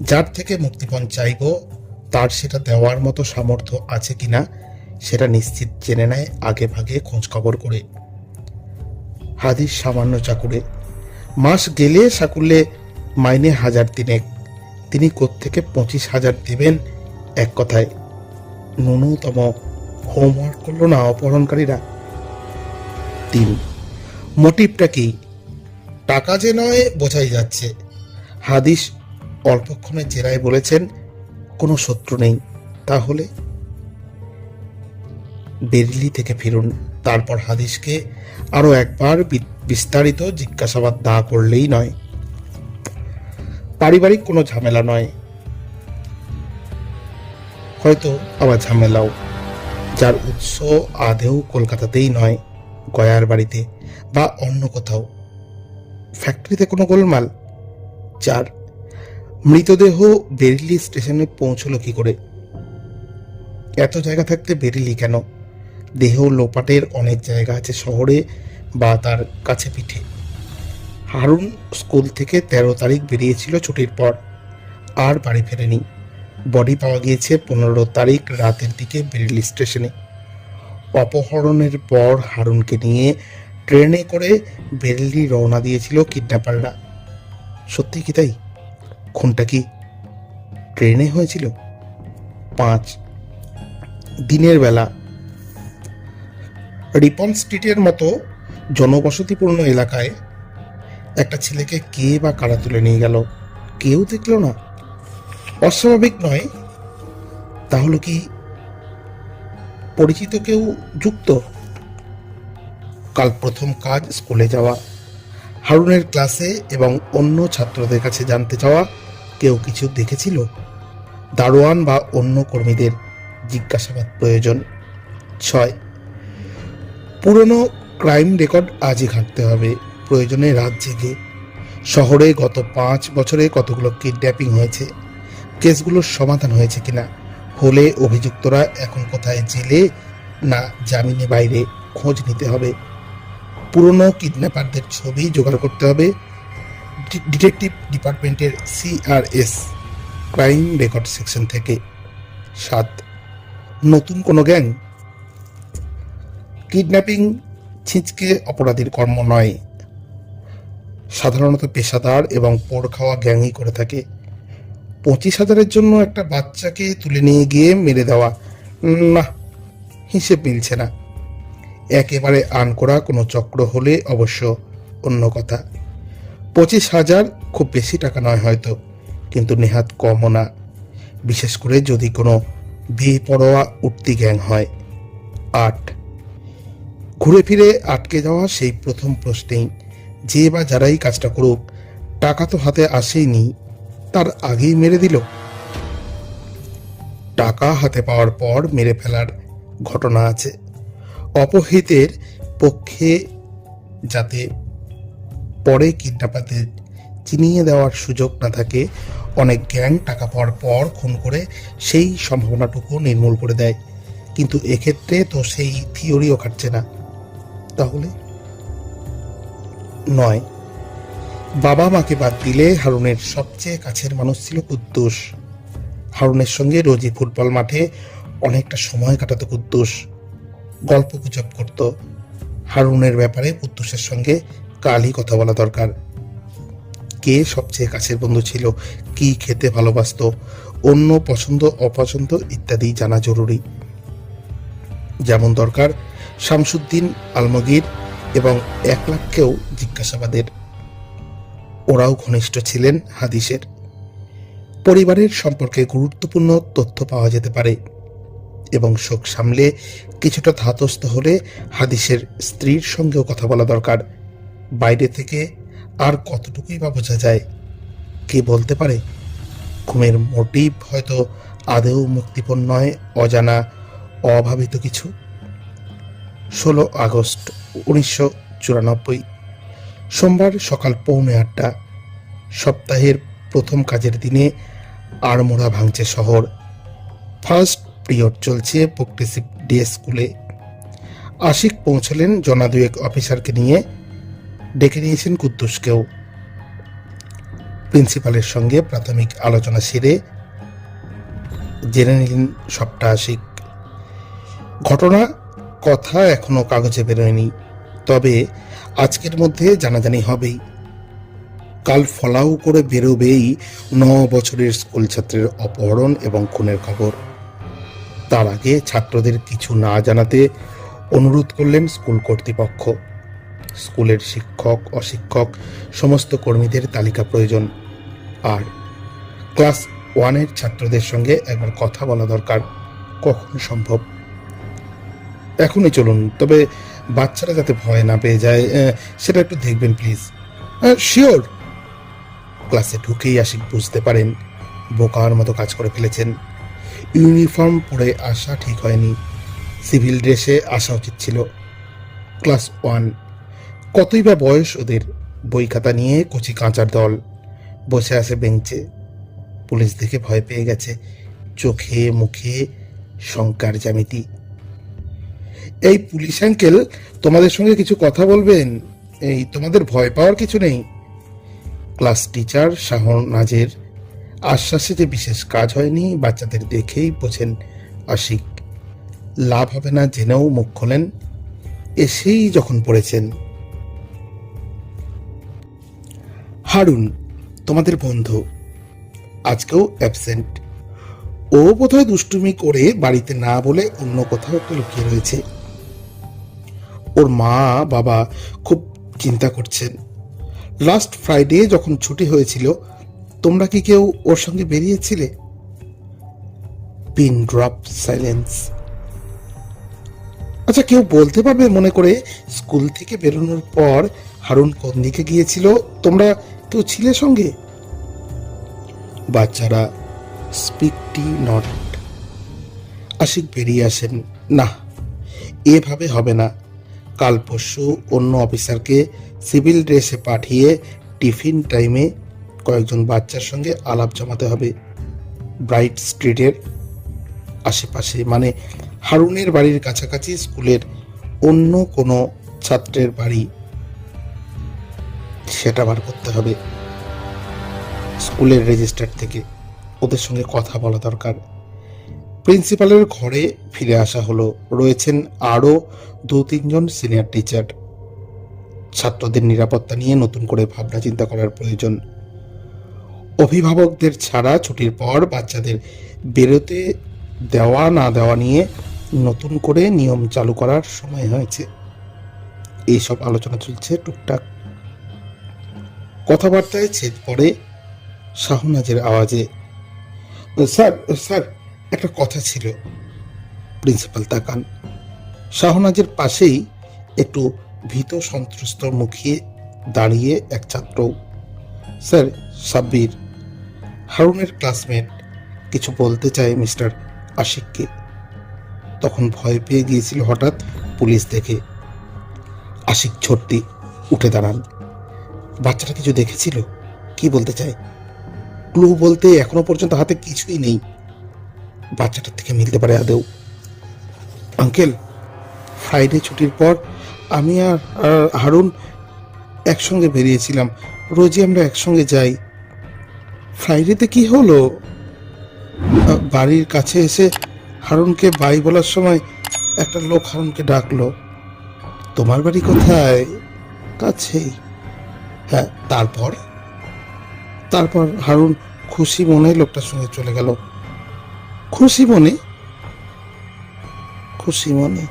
যার থেকে মুক্তিপণ চাইব তার সেটা দেওয়ার মতো সামর্থ্য আছে কিনা সেটা নিশ্চিত জেনে নেয় আগে ভাগে খোঁজখবর করে। হাদিস সামান্য চাকুরে, মাস গেলে সাকুলে মাইনে 1,000 তিনি কোত্থেকে 25,000 দেবেন? এক কথায় ন্যূনতম হোমওয়ার্ক করলো না অপহরণকারীরা? 3, মোটিভটা কি? টাকা যে নয় বোঝাই যাচ্ছে। হাদিস অল্পক্ষণের জেরায় বলেছেন কোনো শত্রু নেই। তাহলে বেরিলি থেকে ফিরুন, তারপর হাদিসকে আরো একবার বিস্তারিত জিজ্ঞাসাবাদ না করলেই নয়। পারিবারিক কোনো ঝামেলা নয়, হয়তো আবার ঝামেলাও, যার উৎস আদেও কলকাতাতেই নয়, গয়ার বাড়িতে বা অন্য কোথাও। ফ্যাক্টরিতে কোনো গোলমাল? 4, মৃতদেহ বেরিলি স্টেশনে পৌঁছলো কি করে? এত জায়গা থাকতে বেরিলি কেন? দেহ লোপাটের অনেক জায়গা আছে শহরে বা তার কাছে পিঠে। হারুন স্কুল থেকে 13 তারিখ বেরিয়েছিল ছুটির পর, আর বাড়ি ফেরেনি। বডি পাওয়া গিয়েছে 15 তারিখ রাতের দিকে বেরিলি স্টেশনে। অপহরণের পর হারুনকে নিয়ে ট্রেনে করে বেরিলি রওনা দিয়েছিল কিডন্যাপাররা। সত্যি কি তাই? খুনটা কি ট্রেনে হয়েছিল? 5, দিনের বেলা রিপন স্ট্রিটের মতো জনবসতিপূর্ণ এলাকায় একটা ছেলেকে কে বা কারা তুলে নিয়ে গেল? কেউ দেখলো না? অস্বাভাবিক নয়। তাহলে কি পরিচিত কেউ যুক্ত? কাল প্রথম কাজ স্কুলে যাওয়া, হারুনের ক্লাসে এবং অন্য ছাত্রদের কাছে জানতে চাওয়া কেউ কিছু দেখেছিল? দারোয়ান বা অন্য কর্মীদের জিজ্ঞাসাবাদ প্রয়োজন। 6, পুরনো ক্রাইম রেকর্ড আজই ঘাঁটতে হবে, প্রয়োজনে রাত জেগে। শহরে গত 5 বছরে কতগুলো কিডন্যাপিং হয়েছে, কেসগুলোর সমাধান হয়েছে কিনা, হলে অভিযুক্তরা এখন কোথায়, জেলে না জামিনে বাইরে, খোঁজ নিতে হবে। পুরনো কিডন্যাপারদের ছবি জোগাড় করতে হবে ডিটেকটিভ ডিপার্টমেন্টের CRS ক্রাইম রেকর্ড সেকশন থেকে। 7, নতুন কোনো গ্যাং? কিডন্যাপিং ছিঁচকে অপরাধীর কর্ম নয়, সাধারণত পেশাদার এবং পোড় খাওয়া গ্যাংই করে থাকে। 25,000-এর জন্য একটা বাচ্চাকে তুলে নিয়ে গিয়ে মেরে দেওয়া, না, হিসেব মিলছে না। একেবারে আনকোড়া কোনো চক্র হলে অবশ্য অন্য কথা। 25,000 খুব বেশি টাকা নয় হয়তো, কিন্তু নেহাত কমও না, বিশেষ করে যদি কোনো বেপরোয়া উঠতি গ্যাং হয়। 8, ঘুরে ফিরে আটকে যাওয়া সেই প্রথম প্রশ্নেই, যে বা যারাই কাজটা করুক, টাকা তো হাতে আসেইনি, তার আগেই মেরে দিল। টাকা হাতে পাওয়ার পর মেরে ফেলার ঘটনা আছে। অপহৃতের পক্ষে যাতে পরে কিডন্যাপারদের চিনিয়ে দেওয়ার সুযোগ না থাকে, অনেক গ্যাং টাকা পাওয়ার পর খুন করে সেই সম্ভাবনাটুকু নির্মূল করে দেয়। কিন্তু এক্ষেত্রে তো সেই থিওরিও খাটছে না। তাহলে 9, বাবা মাকে বাদ দিলে হারুনের সবচেয়ে কাছের মানুষ ছিল কুদ্দুস। হারুনের সঙ্গে রোজই ফুটবল মাঠে অনেকটা সময় কাটাতো কুদ্দুস। গল্প গুজব করত। হারুনের ব্যাপারে কুদ্দুসের সঙ্গে কালই কথা বলা দরকার। কে সবচেয়ে কাছের বন্ধু ছিল, কি খেতে ভালোবাসতো, অন্য পছন্দ অপছন্দ ইত্যাদি জানা জরুরি। যেমন দরকার শামসুদ্দিন আলমগীর এবং 1,00,000কেও জিজ্ঞাসাবাদের। ওরাও ঘনিষ্ঠ ছিলেন হাদিসের। পরিবারের সম্পর্কে গুরুত্বপূর্ণ তথ্য পাওয়া যেতে পারে এবং শোক সামলে কিছুটা ধাতস্থ হলে হাদিসের স্ত্রীর সঙ্গেও কথা বলা দরকার। বাইরে থেকে আর কতটুকুই বা বোঝা যায়, কে বলতে পারে? ঘুমের মোটিভ হয়তো আদেও মুক্তিপণ নয়, অজানা অভাবিত কিছু। 16 আগস্ট 1994, সোমবার সকাল 7:45। সপ্তাহের প্রথম কাজের দিনে আড়মোড়া ভাঙছে শহর। ফার্স্ট পিরিয়ড চলছে প্রোগ্রেসিভ ডে স্কুলে। আশিক পৌঁছলেন জনা দুয়েক অফিসারকে নিয়ে। ডেকে নিয়েছেন কুদ্দুসকেও। প্রিন্সিপালের সঙ্গে প্রাথমিক আলোচনা সেরে জেনে নিলেন সবটা আশিক। ঘটনা কথা এখনো কাগজে বেরোয়নি, তবে আজকের মধ্যে জানাজানি হবেই। কাল ফলাও করে বেরোবেই 9 বছরের স্কুল ছাত্রের অপহরণ এবং খুনের খবর। তার আগে ছাত্রদের কিছু না জানাতে অনুরোধ করলেন স্কুল কর্তৃপক্ষ। স্কুলের শিক্ষক অশিক্ষক সমস্ত কর্মীদের তালিকা প্রয়োজন। আর ক্লাস 1-এর ছাত্রদের সঙ্গে একবার কথা বলা দরকার। কখন সম্ভব? এখনই চলুন, তবে বাচ্চারা যাতে ভয় না পেয়ে যায় সেটা একটু দেখবেন প্লিজ। শিওর। ক্লাসে ঢুকেই আশিক বুঝতে পারেন বোকার মতো কাজ করে ফেলেছেন। ইউনিফর্ম পরে আসা ঠিক হয়নি, সিভিল ড্রেসে আসা উচিত ছিল। ক্লাস 1, কতই বা বয়স ওদের। বই খাতা নিয়ে কচি কাঁচার দল বসে আছে বেঞ্চে। পুলিশ দেখে ভয় পেয়ে গেছে, চোখে মুখে শঙ্কার জ্যামিতি। এই পুলিশ আঙ্কেল তোমাদের সঙ্গে কিছু কথা বলবেন, এই তোমাদের ভয় পাওয়ার কিছু নেই। ক্লাস টিচার শাহনাজের আশ্বাসে যে বিশেষ কাজ হয়নি বাচ্চাদের দেখেই বোঝেন আশিক। লাভ হবে না জেনেও মুখ খোলেন। এসেই যখন পড়েছেন। হারুন তোমাদের বন্ধু আজকেও অ্যাবসেন্ট। ও বোধহয় দুষ্টুমি করে বাড়িতে না বলে অন্য কোথাও একটু লুকিয়ে রয়েছে। ওর মা বাবা খুব চিন্তা করছেন। লাস্ট ফ্রাইডে যখন ছুটি হয়েছিল তোমরা কি কেউ ওর সঙ্গে বেরিয়েছিলে? Pin drop silence. আচ্ছা, কেউ বলতে পারবে মনে করে স্কুল থেকে বেরোনোর পর হারুন কোন দিকে গিয়েছিল? তোমরা কেউ ছিলে সঙ্গে? বাচ্চারা স্পিকটি নট। আশিক বেরিয়ে আসেন। না, এভাবে হবে না। কাল পরশু অন্য অফিসারকে সিভিল ড্রেসে পাঠিয়ে টিফিন টাইমে কয়েকজন বাচ্চার সঙ্গে আলাপ জমাতে হবে। ব্রাইট স্ট্রিটের আশেপাশে, মানে হারুনের বাড়ির কাছাকাছি স্কুলের অন্য কোনো ছাত্রের বাড়ি, সেটা বার করতে হবে স্কুলের রেজিস্টার থেকে। ওদের সঙ্গে কথা বলা দরকার। প্রিন্সিপালের ঘরে ফিরে আসা হলো। রয়েছেন আরও 2-3 জন সিনিয়র টিচার। ছাত্রদের নিরাপত্তা নিয়ে নতুন করে ভাবনা চিন্তা করার প্রয়োজন। অভিভাবকদের ছাড়া ছুটির পর বাচ্চাদের বেরোতে দেওয়া না দেওয়া নিয়ে নতুন করে নিয়ম চালু করার সময় হয়েছে। এইসব আলোচনা চলছে টুকটাক। কথাবার্তায় ছেদ পড়ে শাহনাজের আওয়াজে। স্যার স্যার একটা কথা ছিল। প্রিন্সিপাল তাকান। শাহনাজের পাশেই একটু ভীত সন্ত্রস্ত মুখে দাঁড়িয়ে এক ছাত্র। স্যার, সাব্বির, হারুনের ক্লাসমেট, কিছু বলতে চায় মিস্টার আশিককে। তখন ভয় পেয়ে গিয়েছিল হঠাৎ পুলিশ দেখে। আশিক ছোট্টি উঠে দাঁড়ান। বাচ্চাটা কিছু দেখেছিল? কি বলতে চায়? ক্লু বলতে এখনো পর্যন্ত হাতে কিছুই নেই। বাচ্চাটার থেকে মিলতে পারে আদৌ? আঙ্কেল, ফ্রাইডে ছুটির পর আমি আর হারুন একসঙ্গে বেরিয়েছিলাম রোজই আমরা একসঙ্গে যাই। ফ্রাইডেতে কি হলো? বাড়ির কাছে এসে হারুনকে বাই বলার সময় একটা লোক হারুনকে ডাকলো, তোমার বাড়ি কোথায়? কাছেই। হ্যাঁ, তারপর? তারপর হারুন খুশি মনে লোকটার সঙ্গে চলে গেল। খুশি মনে? খুশি মনে।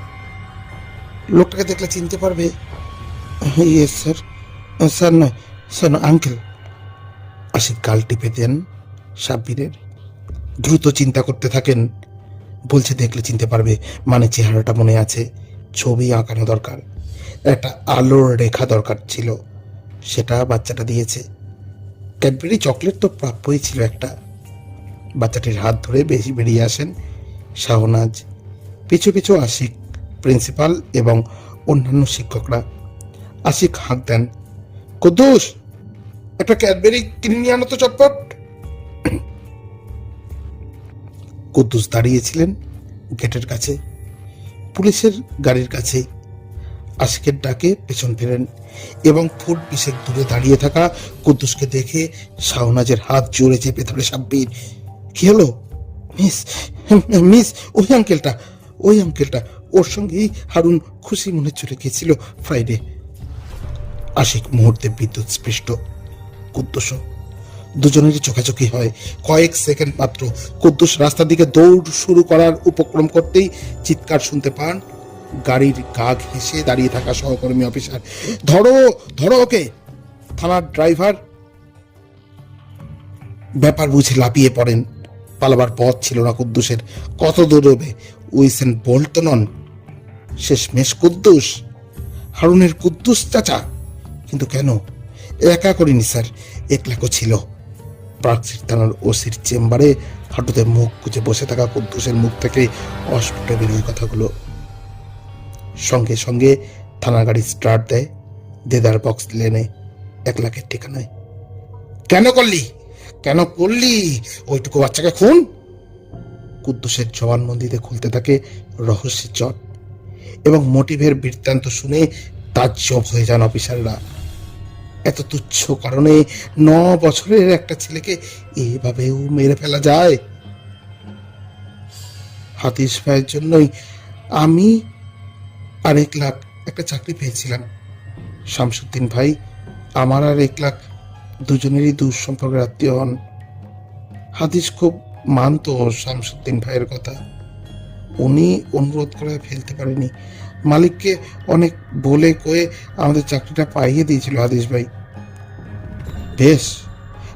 লোকটাকে দেখলে চিনতে পারবে? Yes sir. স্যার নয়, স্যার নয়, আঙ্কেল। আশিক গাল টিপে দেন সাব্বিরের। দ্রুত চিন্তা করতে থাকেন। বলছে দেখলে চিনতে পারবে, মানে চেহারাটা মনে আছে, ছবি আঁকানো দরকার, একটা আলোর রেখা দরকার ছিল, সেটা বাচ্চাটা দিয়েছে। ক্যাডবেরি চকলেট তো প্রাপ্যই ছিল একটা। বাচ্চাটির হাত ধরে বেশি বেরিয়ে আসেন শাহনাজ, পিছু পিছু আশিক, প্রিন্সিপাল এবং অন্যান্য শিক্ষকরা। আশিক হাঁক দেন, কুদ্দুস, একটা ক্যাডবেরি কিনে নিয়ে আনো তো চটপট। কুদ্দুস দাঁড়িয়েছিলেন গেটের কাছে, পুলিশের গাড়ির কাছেই। আশিকের ডাকে পেছন ফেরেন এবং ফুট 20 দূরে দাঁড়িয়ে থাকা কুদ্দুসকে দেখে শাহনাজের হাত জোরে চেপে ধরে সাব্বির। কি হলো? মিস, মিস, ওই আঙ্কেলটা, ওই আঙ্কেলটা, ওর সঙ্গেই হারুন খুশি মনে চলে গিয়েছিল ফ্রাইডে। আশিক মুহূর্তে বিদ্যুৎ স্পৃষ্ট, কুদ্দুসও। দুজনেরই চোখাচোখি হয় কয়েক সেকেন্ড মাত্র। কুদ্দুস রাস্তার দিকে দৌড় শুরু করার উপক্রম করতেই চিৎকার শুনতে পান গাড়ির গা ঘেঁষে দাঁড়িয়ে থাকা সহকর্মী অফিসার, ধরো, ধরো ওকে। থানার ড্রাইভার ব্যাপার বুঝে লাপিয়ে পড়েন। পালাবার পথ ছিল না কুদ্দুসের। কত দৌড়বে? উইসেন বোল্ট নন। শেষমেশ কুদ্দুস, হারুনের কুদ্দুস চাচা। কিন্তু কেন? একা করিনি স্যার, একলাকও ছিল। প্রাক্সির থানার ওসির চেম্বারে হাঁটুতে মুখ গুজে বসে থাকা কুদ্দুসের মুখ থেকে অস্ফুট বেরোয় কথাগুলো। সঙ্গে সঙ্গে থানার গাড়ি স্টার্ট দেয় দেদার বক্স লেনে, 1 লাখের ঠিকানায়। কেন করলি, কেন করলি ওইটুকু বাচ্চাকে খুন? কুদ্দুসের জবানবন্দিতে খুলতে থাকে রহস্যের চট এবং মোটিভের বৃত্তান্ত শুনে তাজ্জব হয়ে যান অফিসাররা। এত তুচ্ছ কারণে 9 বছরের একটা ছেলেকে এভাবেও মেরে ফেলা যায়? হাতিশ ভাইয়ের জন্যই আমি আর 1 লাখ একটা চাকরি পেয়েছিলাম। শামসুদ্দিন ভাই আমার আর 1 লাখ দুজনেরই দূর সম্পর্কের আত্মীয় হন। হাদিস খুব মানত শামসুদ্দিন ভাইয়ের কথা। উনি অনুরোধ করে ফেলতে পারেনি। মালিককে অনেক বলে কয়ে আমাদের চাকরিটা পাইয়ে দিয়েছিল হাদিস ভাই। বেশ,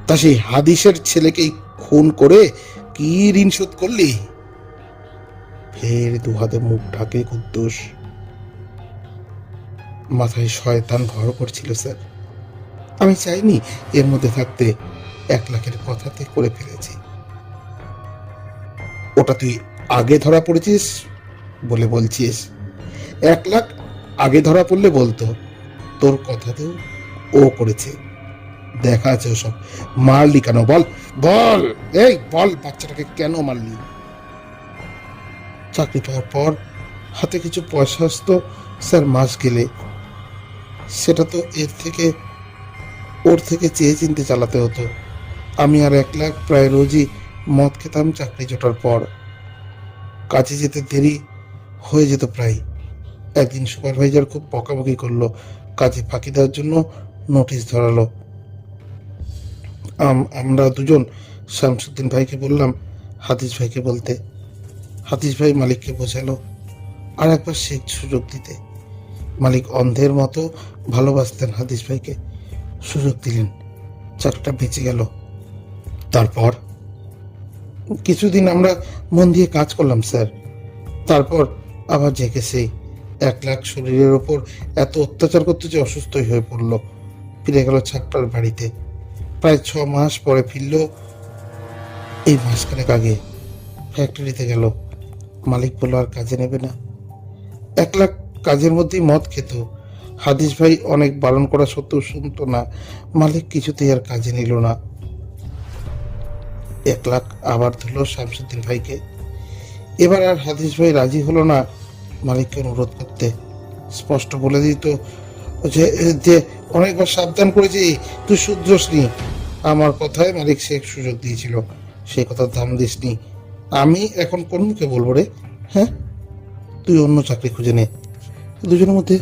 তা সেই হাদিসের ছেলেকেই খুন করে কি ঋণ শোধ করলি? ফের 2 হাতে মুখ ঢাকে কুদ্দুস। মাথায় শয়তান ভর করছিল স্যার। আমি চাইনি এর মধ্যে থাকতে, 1 লাখের কথাতে করে ফেলেছি। ওটা তুই আগে ধরা পড়েছিস বলে বলছিস? 1 লাখ আগে ধরা পড়লে বলতো, তোর কথাতেও ও করেছে। দেখা আছে ওসব। মারলি কেন বল, বল, এই বল, বাচ্চাটাকে কেন মারলি? চাকরি পাওয়ার পর হাতে কিছু পয়সা আসতো স্যার মাস গেলে, সেটা তো ওর থেকে চেয়ে চিনতে চালাতে হতো। আমি আর 1 লাখ প্রায় রোজই মদ খেতাম চাকরি জোটার পর। কাজে যেতে দেরি হয়ে যেত প্রায়। একদিন সুপারভাইজার খুব বকাবকি করলো, কাজে ফাঁকি দেওয়ার জন্য নোটিশ ধরালো। আমরা দুজন শামসুদ্দিন ভাইকে বললাম হাদিস ভাইকে বলতে। হাদিস ভাই মালিককে বোঝালো আর একবার সে সুযোগ দিতে। মালিক অন্ধের মতো ভালোবাসতেন হাদিস ভাইকে। সুযোগ দিলেন, চাকরিটা বেঁচে গেল। তারপর কিছুদিন আমরা মন দিয়ে কাজ করলাম স্যার। তারপর আবার জেগে সেই 1 লাখ শরীরের ওপর এত অত্যাচার করতে যে অসুস্থই হয়ে পড়ল। ফিরে গেল ছাত্রার বাড়িতে। প্রায় 6 মাস পরে ফিরল। এই মাসখানেক আগে ফ্যাক্টরিতে গেল। মালিক বলল আর কাজে নেবে না। 1 লাখ কাজের মধ্যেই মদ খেত। হাদিস ভাই অনেক বারণ করা সত্ত্বেও শুনতো না। মালিক কিছুতেই আর কাজে নিল না। 1 লাখ আবার ধরল শামসুদ্দিন ভাইকে। এবার আর হাদিস ভাই রাজি হলো না মালিককে অনুরোধ করতে। স্পষ্ট বলে দিত যে যে অনেকবার সাবধান করেছি, তুই শুধরসনি। আমার কথায় মালিক শেখ সুযোগ দিয়েছিল, সে কথা দাম দিসনি। আমি এখন কোন মুখে বলবো রে? হ্যাঁ, তুই অন্য চাকরি খুঁজে নে। দুজনের মধ্যে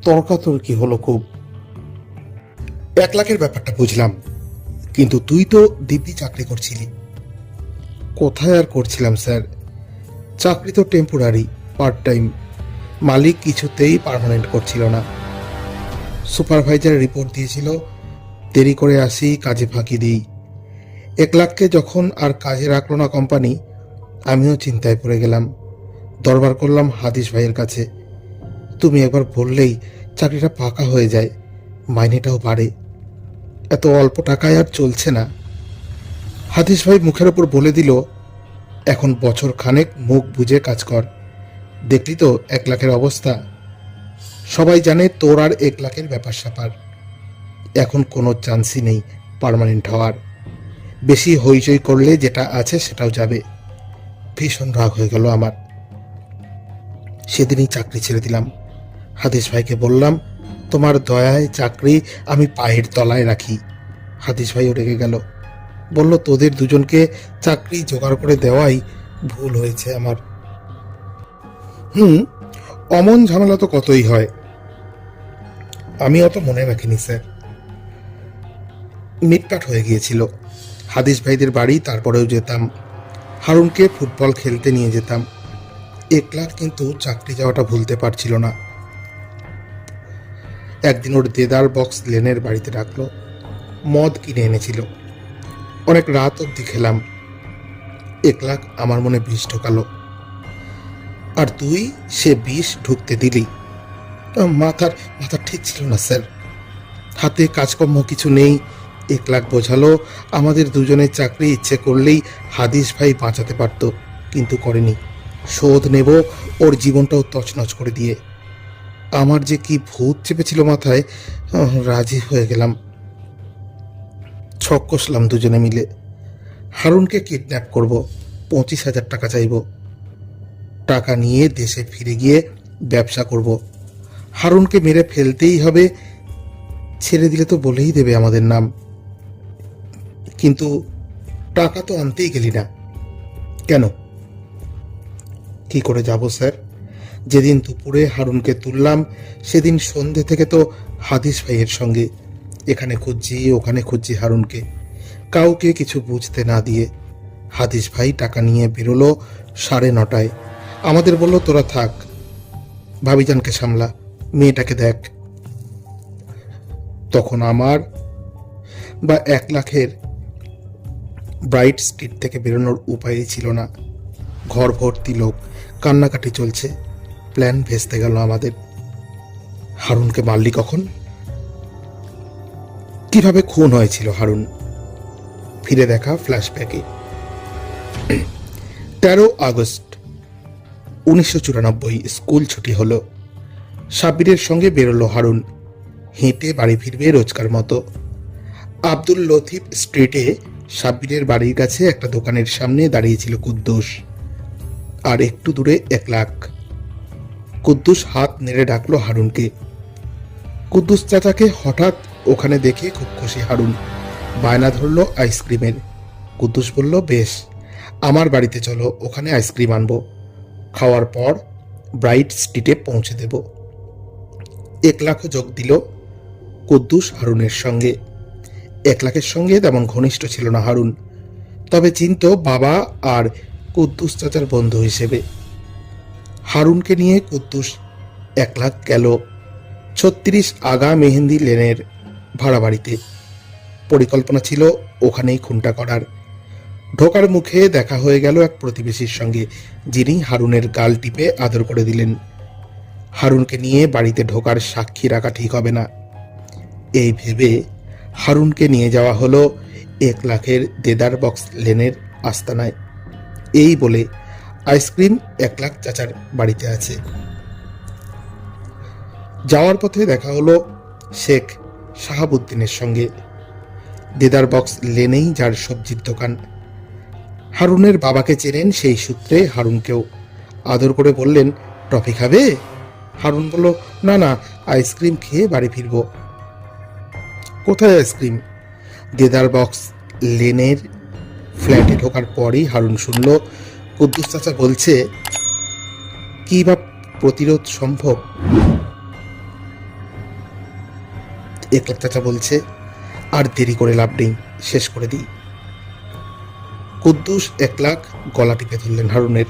তর্কাতর্কি হলো খুব। 1 লাখের ব্যাপারটা বুঝলাম, কিন্তু তুই তো দিব্যি চাকরি করছিলি। কোথায় আর করছিলাম স্যার, চাকরি তো টেম্পোরারি, পার্ট টাইম। মালিক কিছুতেই পার্মানেন্ট করছিল না। সুপারভাইজার রিপোর্ট দিয়েছিল, দেরি করে আসি, কাজে ফাঁকি দিই। 1 লাখকে যখন আর কাজে রাখলো না কোম্পানি, আমিও চিন্তায় পড়ে গেলাম। দরবার করলাম হাদিস ভাইয়ের কাছে। তুমি একবার বললেই চাকরিটা পাকা হয়ে যায়, মাইনেটাও বাড়ে। এত অল্প টাকায় আর চলছে না। হাদিস ভাই মুখের ওপর বলে দিল, এখন বছর খানেক মুখ বুঝে কাজ কর। দেখলি তো 1 লাখের অবস্থা। সবাই জানে তোর আর 1 লাখের ব্যাপার স্যাপার। এখন কোনো চান্সই নেই পার্মানেন্ট হওয়ার। বেশি হইচই করলে যেটা আছে সেটাও যাবে। ভীষণ রাগ হয়ে গেল আমার। সেদিনই চাকরি ছেড়ে দিলাম। হাদিস ভাইকে বললাম, তোমার দয়ায় চাকরি আমি পায়ের তলায় রাখি। হাদিস ভাইও রেগে গেল, বলল, তোদের দুজনকে চাকরি জোগাড় করে দেওয়াই ভুল হয়েছে আমার। অমন ঝামেলা তো কতই হয়, আমি অত মনে রাখিনি স্যার। মিটকাট হয়ে গিয়েছিল। হাদিস ভাইদের বাড়ি তারপরেও যেতাম। হারুনকে ফুটবল খেলতে নিয়ে যেতাম। 1 লাখ কিন্তু চাকরি যাওয়াটা ভুলতে পারছিল না। একদিন ওর দেদার বক্স লেনের বাড়িতে ডাকলো, মদ কিনে এনেছিল। অনেক রাত অব্দি খেলাম। 1 লাখ আমার মনে বিষ ঢোকালো, আর তুই সে বিষ ঢুকতে দিলি। মাথার মাথা ঠিক ছিল না স্যার। হাতে কাজকর্ম কিছু নেই। 1 লাখ বোঝালো আমাদের দুজনের চাকরি ইচ্ছে করলেই হাদিস ভাই বাঁচাতে পারত, কিন্তু করেনি। শোধ নেব ওর জীবনটাও তছনছ করে দিয়ে। আমার যে কি ভূত চেপেছিল মাথায়, রাজি হয়ে গেলাম। ছক কষলাম দুজনে মিলে। হারুনকে কিডন্যাপ করব, 25,000 টাকা চাইব। টাকা নিয়ে দেশে ফিরে গিয়ে ব্যবসা করব। হারুনকে মেরে ফেলতেই হবে, ছেড়ে দিলে তো বলেই দেবে আমাদের নাম। কিন্তু টাকা তো আনতেই গেলি না কেন? কি করে যাব স্যার? যেদিন দুপুরে হারুনকে তুললাম সেদিন সন্ধে থেকে তো হাদিস ভাইয়ের সঙ্গে এখানে খুঁজছি ওখানে খুঁজছি হারুনকে, কাউকে কিছু বুঝতে না দিয়ে। হাদিস ভাই টাকা নিয়ে বেরোলো 9:30টায়। আমাদের বলল, তোরা থাক, ভাবিজানকে সামলা, মেয়েটাকে দেখ। তখন আমার বা 1 লাখের ব্রাইট স্ট্রিট থেকে বেরোনোর উপায়ই ছিল না। ঘর ভর্তি লোক, কান্নাকাটি চলছে। প্ল্যান ভেস্তে গেল আমাদের। হারুনকে মারলি কখন? কিভাবে খুন হয়েছিল হারুন? ফিরে দেখা ফ্ল্যাশব্যাকে। 13 আগস্ট 1994 স্কুল ছুটি হলো। সাব্বিরের সঙ্গে বেরোলো হারুন। হেঁটে বাড়ি ফিরবে রোজকার মতো। আব্দুল লতিফ স্ট্রিটে সাব্বিরের বাড়ির কাছে একটা দোকানের সামনে দাঁড়িয়েছিল কুদ্দুস, আর একটু দূরে 1 লাখ। কুদ্দুস হাত নেড়ে ডাকলো হারুনকে। কুদ্দুস চাচাকে হঠাৎ ওখানে দেখে খুব খুশি হারুন। বায়না ধরলো আইসক্রিমের। কুদ্দুস বলল, বেশ, আমার বাড়িতে চলো, ওখানে আইসক্রিম আনবো। খাওয়ার পর ব্রাইট স্ট্রিটে পৌঁছে দেব। 1 লাখও যোগ দিল কুদ্দুস হারুনের সঙ্গে। 1 লাখের সঙ্গে তেমন ঘনিষ্ঠ ছিল না হারুন, তবে চিনত বাবা আর কুদ্দুস চাচার বন্ধু হিসেবে। হারুনকে নিয়ে কুদ্দুস 1 লাখ গেল 36 আগা মেহেন্দি লেনের ভাড়া বাড়িতে। পরিকল্পনা ছিল ওখানেই খুনটা করার। ঢোকার মুখে দেখা হয়ে গেল এক প্রতিবেশীর সঙ্গে, যিনি হারুনের গাল টিপে আদর করে দিলেন। হারুনকে নিয়ে বাড়িতে ঢোকার সাক্ষী রাখা ঠিক হবে না, এই ভেবে হারুনকে নিয়ে যাওয়া হলো 1 লাখের দেদার বক্স লেনের আস্তানায়। এই বলে, আইসক্রিম 1 লাখ চাচার বাড়িতে আছে। যাওয়ার পথে দেখা হলো শেখ শাহাবুদ্দিনের সঙ্গে। দেদার বক্স লেনেই যার সবজির দোকান। হারুনের বাবাকে চেনেন, সেই সূত্রে হারুনকেও আদর করে বললেন, টফি খাবে? হারুন বলল, না না, আইসক্রিম খেয়ে বাড়ি ফিরবো। কোথায় আইসক্রিম? দেদার বক্স লেনের ফ্ল্যাটে ঢোকার পরই হারুন শুনল কুদ্দুস চাচা বলছে, কি বা প্রতিরোধ সম্ভব? একলাখ চাচা বলছে, আর দেরি করে লাভ নেই, শেষ করে দিই। কুদ্দুস একলাখ গলা টিপে ধরলেন হারুনের।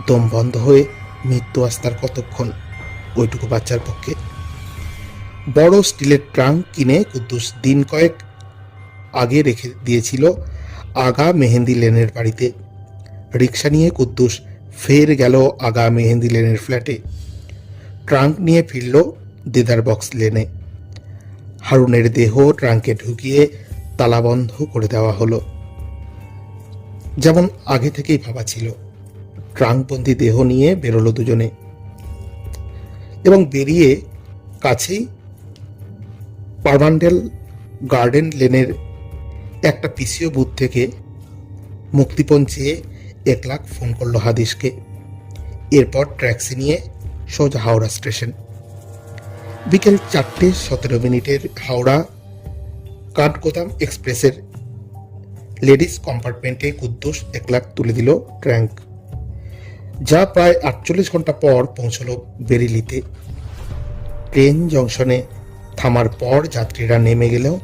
দম বন্ধ হয়ে মৃত্যু আস্তার কতক্ষণ ওইটুকু বাচ্চার পক্ষে। বড় স্টিলের ট্রাঙ্ক কিনে কুদ্দুস দিন কয়েক আগে রেখে দিয়েছিল আগা মেহেন্দি লেনের বাড়িতে। রিক্সা নিয়ে কুদ্দুস ফের গেল আগা মেহেন্দি লেনের ফ্ল্যাটে। ট্রাঙ্ক নিয়ে ফিরল দেদার বক্স লেনে। হারুনের দেহ ট্রাঙ্কে ঢুকিয়ে তালাবন্ধ করে দেওয়া হলো, যেমন আগে থেকেই ভাবা ছিল। ট্রাঙ্কবন্দি দেহ নিয়ে বেরোলো দুজনে এবং বেরিয়ে কাছেই পার্মান্ডেল গার্ডেন লেনের একটা পিসিও বুথ থেকে মুক্তিপণ চেয়ে একলাখ ফোন করলো হাদিসকে। এরপর ট্যাক্সি নিয়ে সোজা হাওড়া স্টেশন। বিকেল 4:17 হাওড়া কাঠগোদাম এক্সপ্রেসের লেডিস কম্পার্টমেন্টে কুদ্দুস একলাখ তুলে দিল ট্রাঙ্ক, যা প্রায় 48 ঘন্টা পর পৌঁছল বেরিলিতে। ট্রেন জংশনে থামার পর যাত্রীরা নেমে গেলেও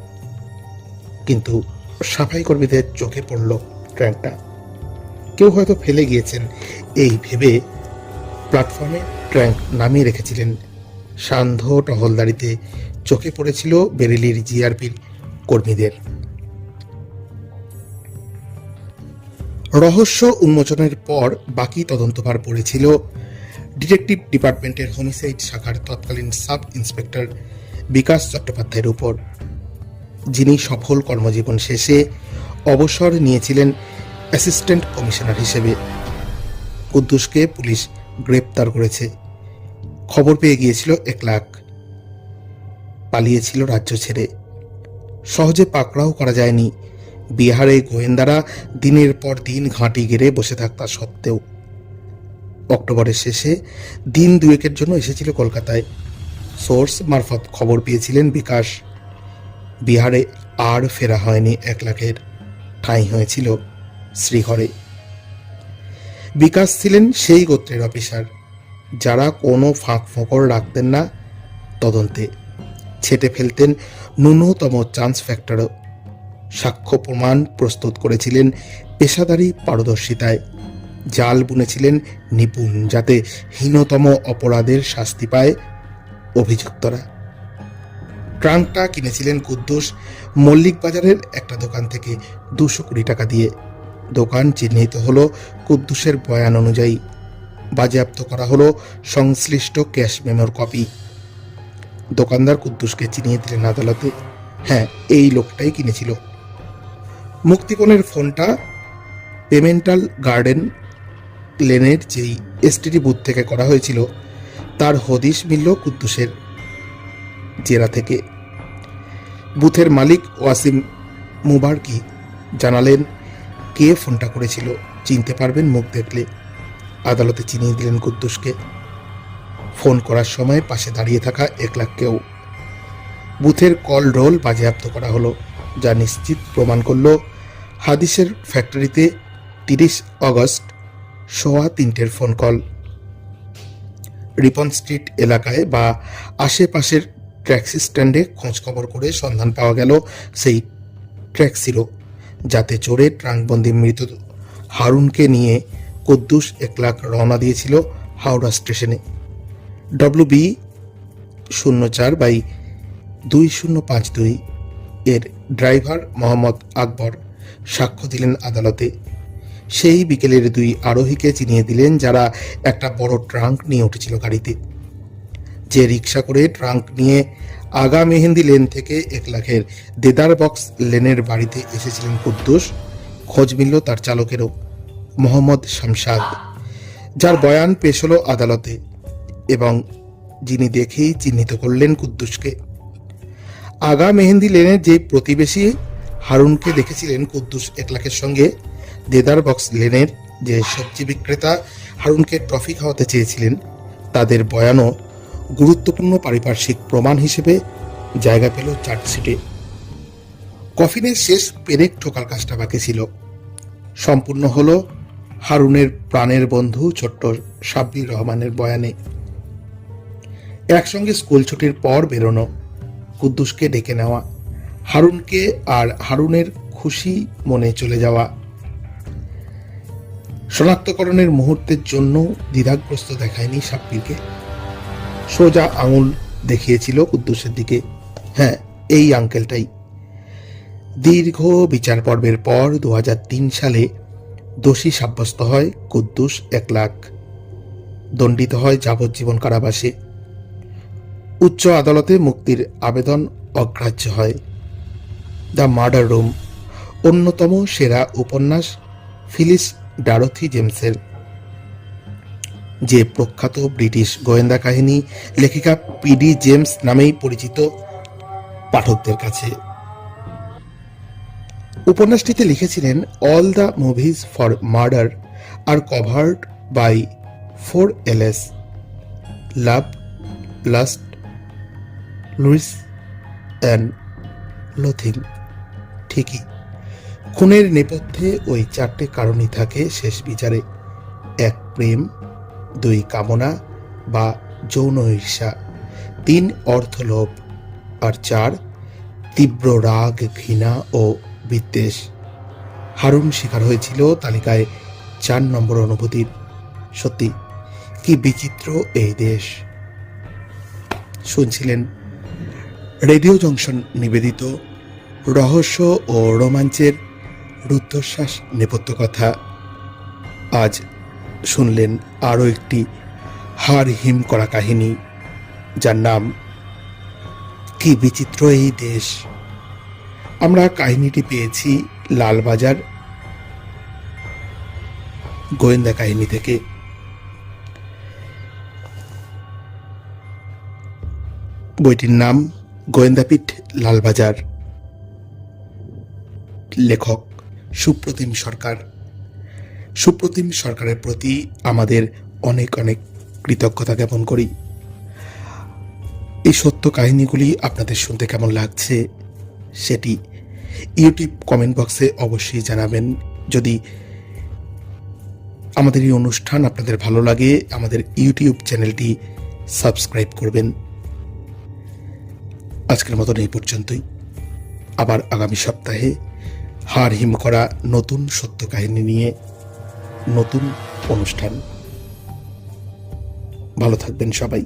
কিন্তু সাফাই কর্মীদের চোখে পড়ল ট্রাঙ্কটা। কেউ হয়তো ফেলে গিয়েছেন এই ভেবে প্ল্যাটফর্মে ট্রাঙ্ক নামিয়ে রেখেছিলেন। সান্ধ্য টহলদারিতে চোখে পড়েছিল বেরেলির জিআরপির কর্মীদের। রহস্য উন্মোচনের পর বাকি তদন্তভার পড়েছিল ডিটেকটিভ ডিপার্টমেন্টের হোমিসাইড শাখার তৎকালীন সাব ইন্সপেক্টর বিকাশ চট্টোপাধ্যায়ের উপর, যিনি সফল কর্মজীবন শেষে অবসর নিয়েছিলেন অ্যাসিস্ট্যান্ট কমিশনার হিসেবে। কুদ্দুসকে পুলিশ গ্রেপ্তার করেছে। খবর পেয়ে গিয়েছিল একলাখ, পালিয়েছিল রাজ্য ছেড়ে। সহজে পাকড়াও করা যায়নি। বিহারে গোয়েন্দারা দিনের পর দিন ঘাঁটি গেড়ে বসে থাকা সত্ত্বেও অক্টোবরের শেষে দিন দুয়েকের জন্য এসেছিল কলকাতায়। সোর্স মারফত খবর পেয়েছিলেন বিকাশ। বিহারে আর ফেরা হয়নি একলাখের, ঠাঁই হয়েছিল শ্রীঘরে। বিকাশ ছিলেন সেই গোত্রের অফিসার যারা কোনো ফাঁক ফোঁকড় রাখতেন না তদন্তে, ছেটে ফেলতেন ন্যূনতম চান্স ফ্যাক্টরও। সাক্ষ্য প্রমাণ প্রস্তুত করেছিলেন পেশাদারি পারদর্শিতায়, জাল বুনেছিলেন নিপুণ, যাতে হীনতম অপরাধের শাস্তি পায় অভিযুক্তরা। ট্রাঙ্কটা কিনেছিলেন কুদ্দুস মল্লিক বাজারের একটা দোকান থেকে 200 কোটি টাকা দিয়ে। দোকান চিহ্নিত হলো কুদ্দুসের বয়ান অনুযায়ী। বাজেয়াপ্ত করা হলো সংশ্লিষ্ট ক্যাশ মেমোর কপি। দোকানদার কুদ্দুসকে চিনিয়ে দিলেন আদালতে, হ্যাঁ, এই লোকটাই কিনেছিল। মুক্তিপণের ফোনটা পেমেন্টাল গার্ডেন লেনের যেই এসটিডি বুথ থেকে করা হয়েছিল তার হদিশ মিলল কুদ্দুসের জেরা থেকে। বুথের মালিক ওয়াসিম মুবারকি জানালেন কে ফোনটা করেছিল, চিনতে পারবেন মুখ দেখলে। আদালতে চিনিয়ে দিলেন কুদ্দুসকে। ফোন করার সময় পাশে দাঁড়িয়ে থাকা একলাখকেও। বুথের কল রোল বাজেয়াপ্ত করা হলো, যা নিশ্চিত প্রমাণ করল হাদিসের ফ্যাক্টরিতে 30 August 3:15 phone call. Ripon street এলাকায় বা আশেপাশের ট্যাক্সি স্ট্যান্ডে খোঁজখবর করে সন্ধান পাওয়া গেল সেই ট্যাক্সিরও, যাতে চড়ে ট্রাঙ্কবন্দি মৃত হারুনকে নিয়ে কুদ্দুস একলাখ রওনা দিয়েছিল হাওড়া স্টেশনে। WB 04/2052 এর ড্রাইভার মোহাম্মদ আকবর সাক্ষ্য দিলেন আদালতে। সেই বিকেলের 2 আরোহীকে চিনিয়ে দিলেন যারা একটা বড় ট্রাঙ্ক নিয়ে উঠেছিল গাড়িতে। যে রিক্সা করে ট্রাঙ্ক নিয়ে আগা মেহেন্দি লেন থেকে একলাখের দেদার বক্স লেনের বাড়িতে এসেছিলেন কুদ্দুস, খোঁজ মিলল তার চালকেরও, মোহাম্মদ শামশাদ, যার বয়ান পেশ হলো আদালতে এবং যিনি দেখেই চিহ্নিত করলেন কুদ্দুসকে। আগা মেহেন্দি লেনের যে প্রতিবেশী হারুনকে দেখেছিলেন কুদ্দুস একলাখের সঙ্গে, দেদার বক্স লেনের যে সবজি বিক্রেতা হারুনকে ট্রফি খাওয়াতে চেয়েছিলেন তাদের বয়ানও গুরুত্বপূর্ণ পারিপার্শ্বিক প্রমাণ হিসেবে জায়গা পেল চার্জশিটে। কফিনের শেষ পেরেক ঠোকার কাজটা বাকি ছিল। সম্পূর্ণ হলো হারুনের প্রাণের বন্ধু ছোট্ট সাব্বির রহমানের বয়ানে। একসঙ্গে স্কুল ছুটির পর বেরোনো, কুদ্দুসকে ডেকে নেওয়া, হারুনকে আর হারুনের খুশি মনে চলে যাওয়া। শনাক্তকরণের মুহূর্তের জন্য দ্বিধাগ্রস্ত দেখায়নি সাব্বিরকে। সোজা আঙুল দেখিয়েছিল কুদ্দুসের দিকে। হ্যাঁ, এই আঙ্কেলটাই। দীর্ঘ বিচার পর্বের পর 2003 সালে দোষী সাব্যস্ত হয় কুদ্দুস 1 লাখ, দণ্ডিত হয় যাবজ্জীবন কারাবাসে। উচ্চ আদালতে মুক্তির আবেদন অগ্রাহ্য হয়। দ্য মার্ডার রুম অন্যতম সেরা উপন্যাস ফিলিস ডরোথি জেমসের, যে প্রখ্যাত ব্রিটিশ গোয়েন্দা কাহিনী লেখিকা পিডি জেমস নামেই পরিচিত পাঠকদের কাছে। উপন্যাসটিতে লিখেছিলেন, all the movies for murder are covered by 4 LS: love, lust, Louis and loathing. ঠিকই, খুনের নেপথ্যে ওই 4টে কারণই থাকে শেষ বিচারে। 1 প্রেম, 2 কামনা বা যৌন ঈর্ষা, 3 অর্থলোভ, আর 4 তীব্র রাগ, ঘৃণা ও বিদ্বেষ। হারুন শিকার হয়েছিল তালিকায় 4 নম্বর অনুভূতির। সত্যি কি বিচিত্র এই দেশ। শুনছিলেন রেডিও জংশন নিবেদিত রহস্য ও রোমাঞ্চের রুদ্ধশ্বাস নেপথ্য কথা। আজ শুনলেন আরও একটি হাড় হিম করা কাহিনী, যার নাম কি বিচিত্র এই দেশ। আমরা কাহিনীটি পেয়েছি লালবাজার গোয়েন্দা কাহিনী থেকে। বইটির নাম গোয়েন্দাপীঠ লালবাজার। লেখক সুপ্রতিম সরকার। সুপ্রতিম সরকারের প্রতি আমাদের অনেক অনেক কৃতজ্ঞতা জ্ঞাপন করি। এই সত্য কাহিনীগুলি আপনাদের শুনতে কেমন লাগছে সেটি ইউটিউব কমেন্ট বক্সে অবশ্যই জানাবেন। যদি আমাদের এই অনুষ্ঠান আপনাদের ভালো লাগে, আমাদের ইউটিউব চ্যানেলটি সাবস্ক্রাইব করবেন। আজকের মতন এই পর্যন্তই। আবার আগামী সপ্তাহে হাড় হিম করা নতুন সত্য কাহিনী নিয়ে নতুন অনুষ্ঠান। ভালো থাকবেন সবাই।